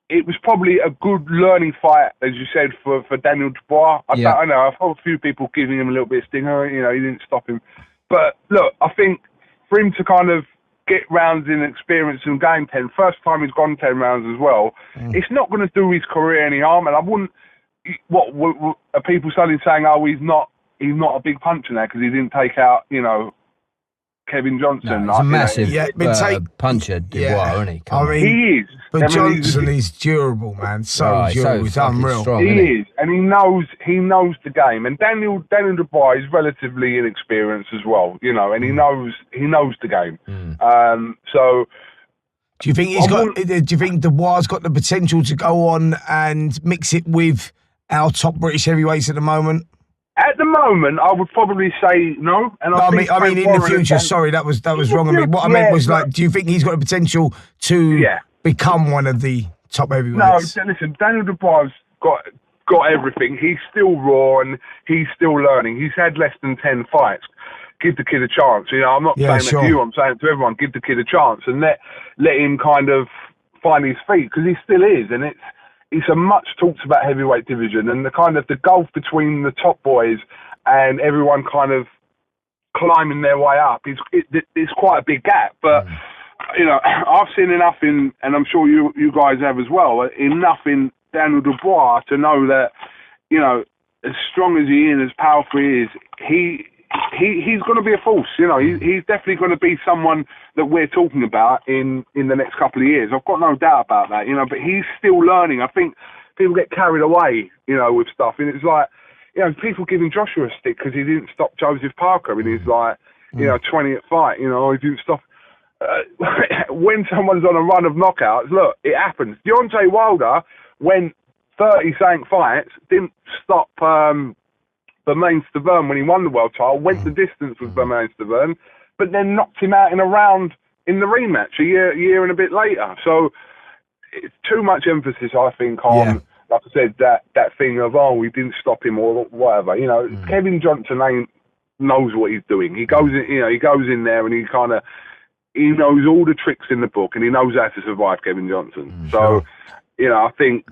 it was probably a good learning fight, as you said, for Daniel Dubois. I don't know. I've heard a few people giving him a little bit of stinger. You know, he didn't stop him. But look, I think for him to kind of get rounds in experience and gain 10, first time he's gone 10 rounds as well, it's not going to do his career any harm. And I wouldn't. What are people suddenly saying? Oh, he's not a big puncher now because he didn't take out, you know, Kevin Johnson. No, he's a massive puncher, Dubois, isn't he? He is. But Johnson is durable, man. So durable. He's unreal. Strong, he is, and he knows the game. And Daniel Dubois is relatively inexperienced as well, you know, and he knows the game. So, do you think Dubois got the potential to go on and mix it with our top British heavyweights at the moment? At the moment, I would probably say no. And I mean, in the future. Sorry, that was wrong of me. What I meant was, like, do you think he's got the potential to become one of the top heavyweights? No, listen, Daniel Dubois got everything. He's still raw and he's still learning. He's had less than 10 fights. Give the kid a chance. You know, I'm not saying that to you. I'm saying it to everyone. Give the kid a chance and let him kind of find his feet, because he still is, and it's a much talked about heavyweight division, and the kind of the gulf between the top boys and everyone kind of climbing their way up is quite a big gap. But I've seen enough in, and I'm sure you guys have as well, enough in Daniel Dubois to know that, as strong as he is, as powerful he is, he's going to be a force. He's definitely going to be someone that we're talking about in the next couple of years. I've got no doubt about that. But he's still learning. I think people get carried away, with stuff, and it's like, people giving Joshua a stick because he didn't stop Joseph Parker in his 20th fight. He didn't stop. When someone's on a run of knockouts, look, it happens. Deontay Wilder went 30-something fights, didn't stop Bermane Stiverne when he won the world title, went the distance with Bermane Stiverne, but then knocked him out in a round in the rematch a year and a bit later. So it's too much emphasis, I think, on, like I said, that thing of, we didn't stop him or whatever. Kevin Johnson knows what he's doing. He goes in there and he knows all the tricks in the book, and he knows how to survive Kevin Johnson. So, I think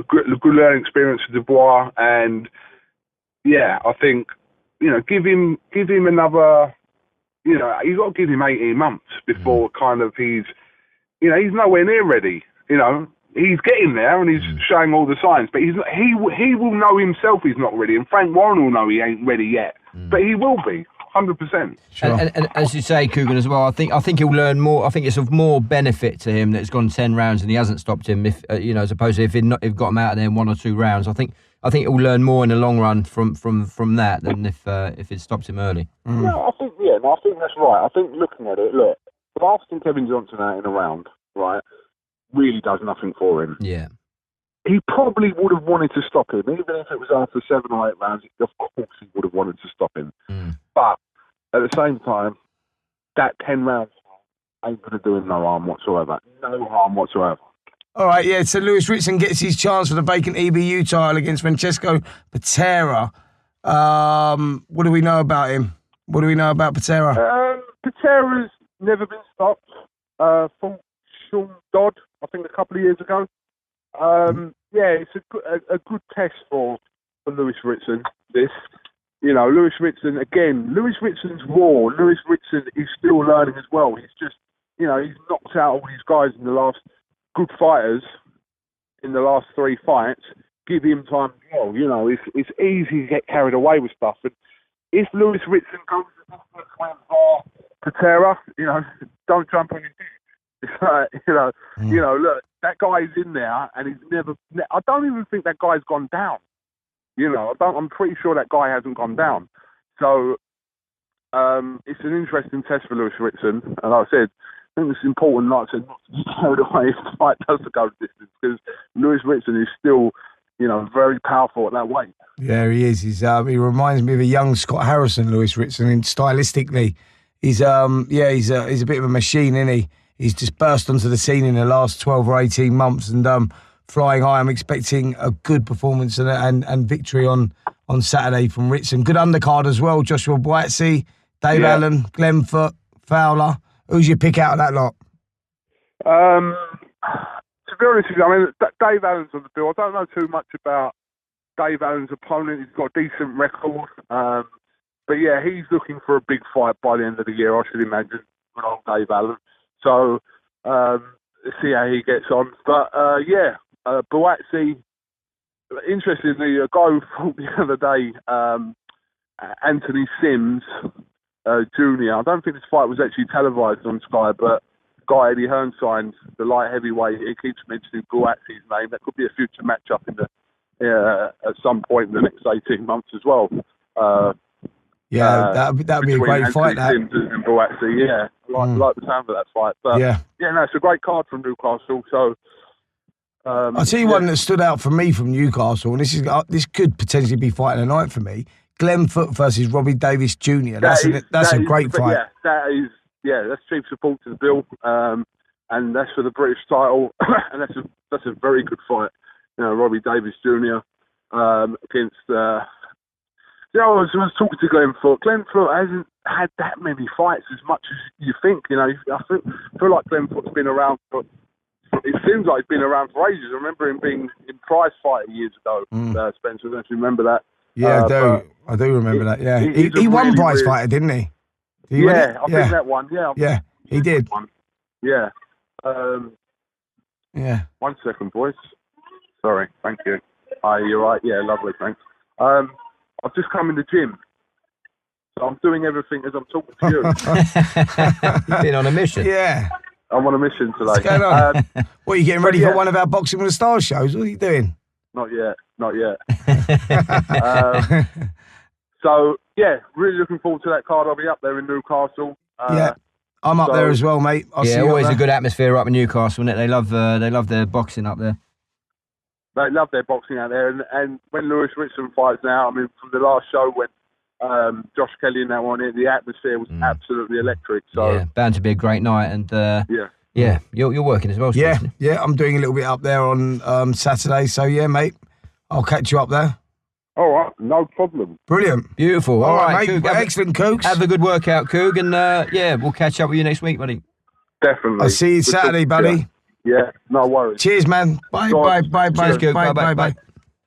good learning experience for Dubois, and I think give him another. You've got to give him 18 months before he's nowhere near ready. He's getting there and he's showing all the signs, but he will know himself he's not ready, and Frank Warren will know he ain't ready yet, but he will be. 100%. Sure. And as you say, Coogan, as well, I think he'll learn more. I think it's of more benefit to him that it's gone 10 rounds and he hasn't stopped him. If as opposed to if he'd got him out of there in 1 or 2 rounds. I think he'll learn more in the long run from that than if it stopped him early. No, I think that's right. I think looking at it, look, blasting Kevin Johnson out in a round, right, really does nothing for him. Yeah. He probably would have wanted to stop him, even if it was after 7 or 8 rounds. Of course, he would have wanted to stop him. But at the same time, that 10 rounds ain't going to do him no harm whatsoever. No harm whatsoever. All right, yeah, so Lewis Ritson gets his chance for the vacant EBU title against Francesco Patera. What do we know about him? What do we know about Patera? Patera's never been stopped. Fought Sean Dodd, I think, a couple of years ago. It's a good test for Lewis Ritson, this. Lewis Ritson, again, Lewis Ritson's raw. Lewis Ritson is still learning as well. He's just, he's knocked out all these guys in the last good fighters in the last 3 fights. Give him time as well. It's easy to get carried away with stuff. And if Lewis Ritson goes to the with Patera, don't jump on his dick. It's like, look, that guy's in there and he's never, I don't even think that guy's gone down. I'm pretty sure that guy hasn't gone down. So it's an interesting test for Lewis Ritson. And like I said, I think it's important, like I said, not to be carried away if the fight does go the distance, because Lewis Ritson is still, very powerful at that weight. Yeah, he is. He reminds me of a young Scott Harrison, Lewis Ritson, and stylistically, he's a bit of a machine, isn't he? He's just burst onto the scene in the last 12 or 18 months and flying high. I'm expecting a good performance and victory on Saturday from Ritson. Good undercard as well. Joshua Buatsi, Dave Allen, Glenn Foote, Fowler. Who's your pick out of that lot? To be honest with you, Dave Allen's on the bill. I don't know too much about Dave Allen's opponent. He's got a decent record. But yeah, he's looking for a big fight by the end of the year, I should imagine, good old Dave Allen. So, let's see how he gets on. But, Buatsi, interestingly, a guy who fought the other day, Anthony Sims Jr. I don't think this fight was actually televised on Sky, but guy Eddie Hearn signed, the light heavyweight. He keeps mentioning Buatsi's name. That could be a future matchup at some point in the next 18 months as well. That'd be a great fight. That Sims and Buatsi, like the sound of that fight. But it's a great card from Newcastle. So. I'll tell you one that stood out for me from Newcastle, and this could potentially be fight of the night for me. Glenn Foote versus Robbie Davis Jr. That's a great fight. That's cheap support to the bill, and that's for the British title, and that's a very good fight. Robbie Davis Jr. Against. I was talking to Glenn Foote. Glenn Foote hasn't had that many fights as much as you think. I feel like Glenn Foote's been around for. It seems like he's been around for ages. I remember him being in prize fighting years ago. Spencer, don't you remember that? Yeah, I do remember that. Yeah, he won prize fighter, didn't he? I think that one. Yeah, he did. Yeah. Yeah. 1 second, boys. Sorry. Thank you. Hi, you're right. Yeah, lovely. Thanks. I've just come in the gym. So I'm doing everything as I'm talking to you. You've been on a mission. Yeah. I'm on a mission today. What's going on? What, are you getting ready yeah. for one of our Boxing with the Stars shows? What are you doing? Not yet. So, yeah, really looking forward to that card. I'll be up there in Newcastle. Yeah. I'm up there as well, mate. I'll see you always up a there. good atmosphere up in Newcastle, isn't it? They love their boxing up there. They love their boxing out there. And when Lewis Richardson fights now, I mean, from the last show when Josh Kelly and that one, the atmosphere was absolutely electric. So yeah, bound to be a great night. And yeah, you're working as well. Yeah, I'm doing a little bit up there on Saturday. So yeah, mate, I'll catch you up there. All right, no problem. Brilliant. Beautiful. All right, mate. Coog, Excellent, Coogs. Have a good workout, Coog, and yeah, we'll catch up with you next week, buddy. Definitely. I'll see you Saturday, buddy. Yeah, no worries. Cheers, man. Bye. Cheers, Coog. Bye.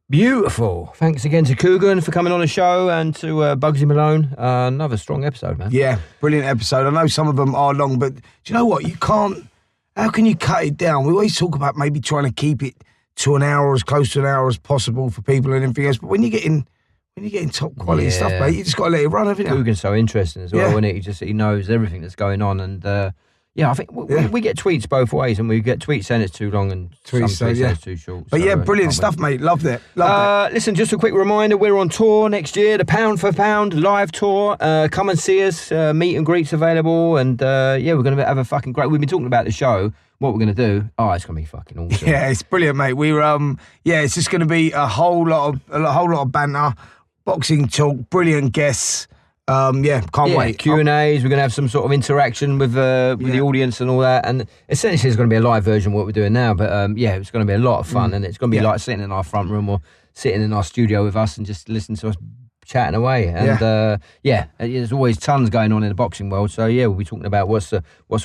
Beautiful. Thanks again to Coogan for coming on the show, and to Bugsy Malone. Another strong episode, man. Yeah, brilliant episode. I know some of them are long, but do you know what? You can't. How can you cut it down? We always talk about maybe trying to keep it to an hour, as close to an hour as possible for people and everything else. But when you're getting top quality stuff, mate, you just got to let it run, haven't you? Coogan's so interesting as well, isn't it? He knows everything that's going on, and yeah, I think we get tweets both ways, and we get tweets saying it's too long and some tweets saying it's too short. But yeah, brilliant stuff, mate. Loved it. Listen, just a quick reminder, we're on tour next year, the Pound for Pound live tour. Come and see us, meet and greets available, and yeah, we're going to have a fucking great... We've been talking about the show, what we're going to do. Oh, it's going to be fucking awesome. Yeah, it's brilliant, mate. It's just going to be a whole lot of banter, boxing talk, brilliant guests. Can't wait. Q&As, we're going to have some sort of interaction with the audience and all that, and essentially it's going to be a live version of what we're doing now, but it's going to be a lot of fun, and it's going to be like sitting in our front room or sitting in our studio with us and just listening to us chatting away, and there's always tons going on in the boxing world, so yeah, we'll be talking about what's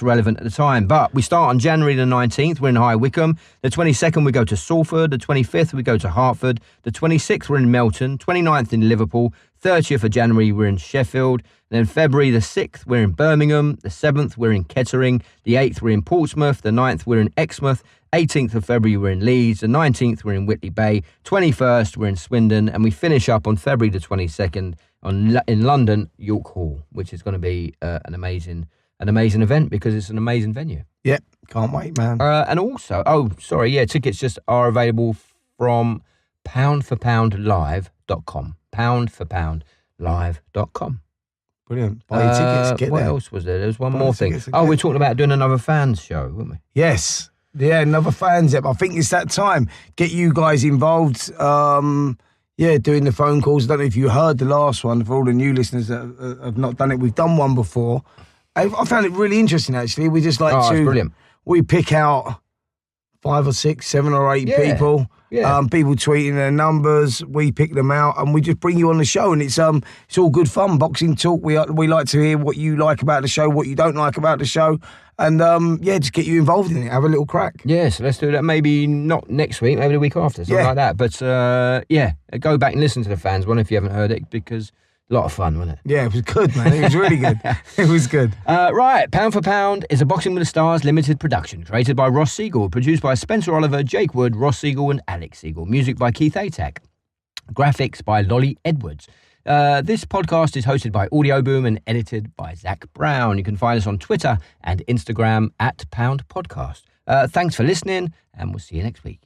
relevant at the time. But we start on January the 19th, we're in High Wycombe. The 22nd we go to Salford, the 25th we go to Hertford, the 26th we're in Melton, 29th in Liverpool, 30th of January we're in Sheffield, and then February the 6th we're in Birmingham, the 7th we're in Kettering, the 8th we're in Portsmouth, the 9th we're in Exmouth, 18th of February we're in Leeds, the 19th we're in Whitley Bay, 21st we're in Swindon, and we finish up on February the 22nd in London, York Hall, which is going to be an amazing event because it's an amazing venue. Yeah, can't wait, man. And also, tickets just are available from poundforpoundlive.com. poundforpoundlive.com. Brilliant. Buy your tickets, get what there. else was there? There was one more thing. We're talking about doing another fans show, weren't we? Yes. Yeah, another fans app. I think it's that time. Get you guys involved. Doing the phone calls. I don't know if you heard the last one. For all the new listeners that have not done it, we've done one before. I found it really interesting, actually. We just like it's brilliant. We pick out 5 or 6, 7 or 8 people. Yeah. People tweeting their numbers, we pick them out, and we just bring you on the show, and it's all good fun. Boxing talk. We like to hear what you like about the show, what you don't like about the show, and just get you involved in it. Have a little crack. Yeah, so let's do that. Maybe not next week, maybe the week after, something like that. But go back and listen to the fans one if you haven't heard it, because a lot of fun, wasn't it? Yeah, it was good, man. It was really good. It was good. Right, Pound for Pound is a Boxing with the Stars limited production, created by Ross Siegel, produced by Spencer Oliver, Jake Wood, Ross Siegel and Alex Siegel. Music by Keith Atack. Graphics by Lolly Edwards. This podcast is hosted by Audio Boom and edited by Zach Brown. You can find us on Twitter and Instagram at Pound Podcast. Thanks for listening, and we'll see you next week.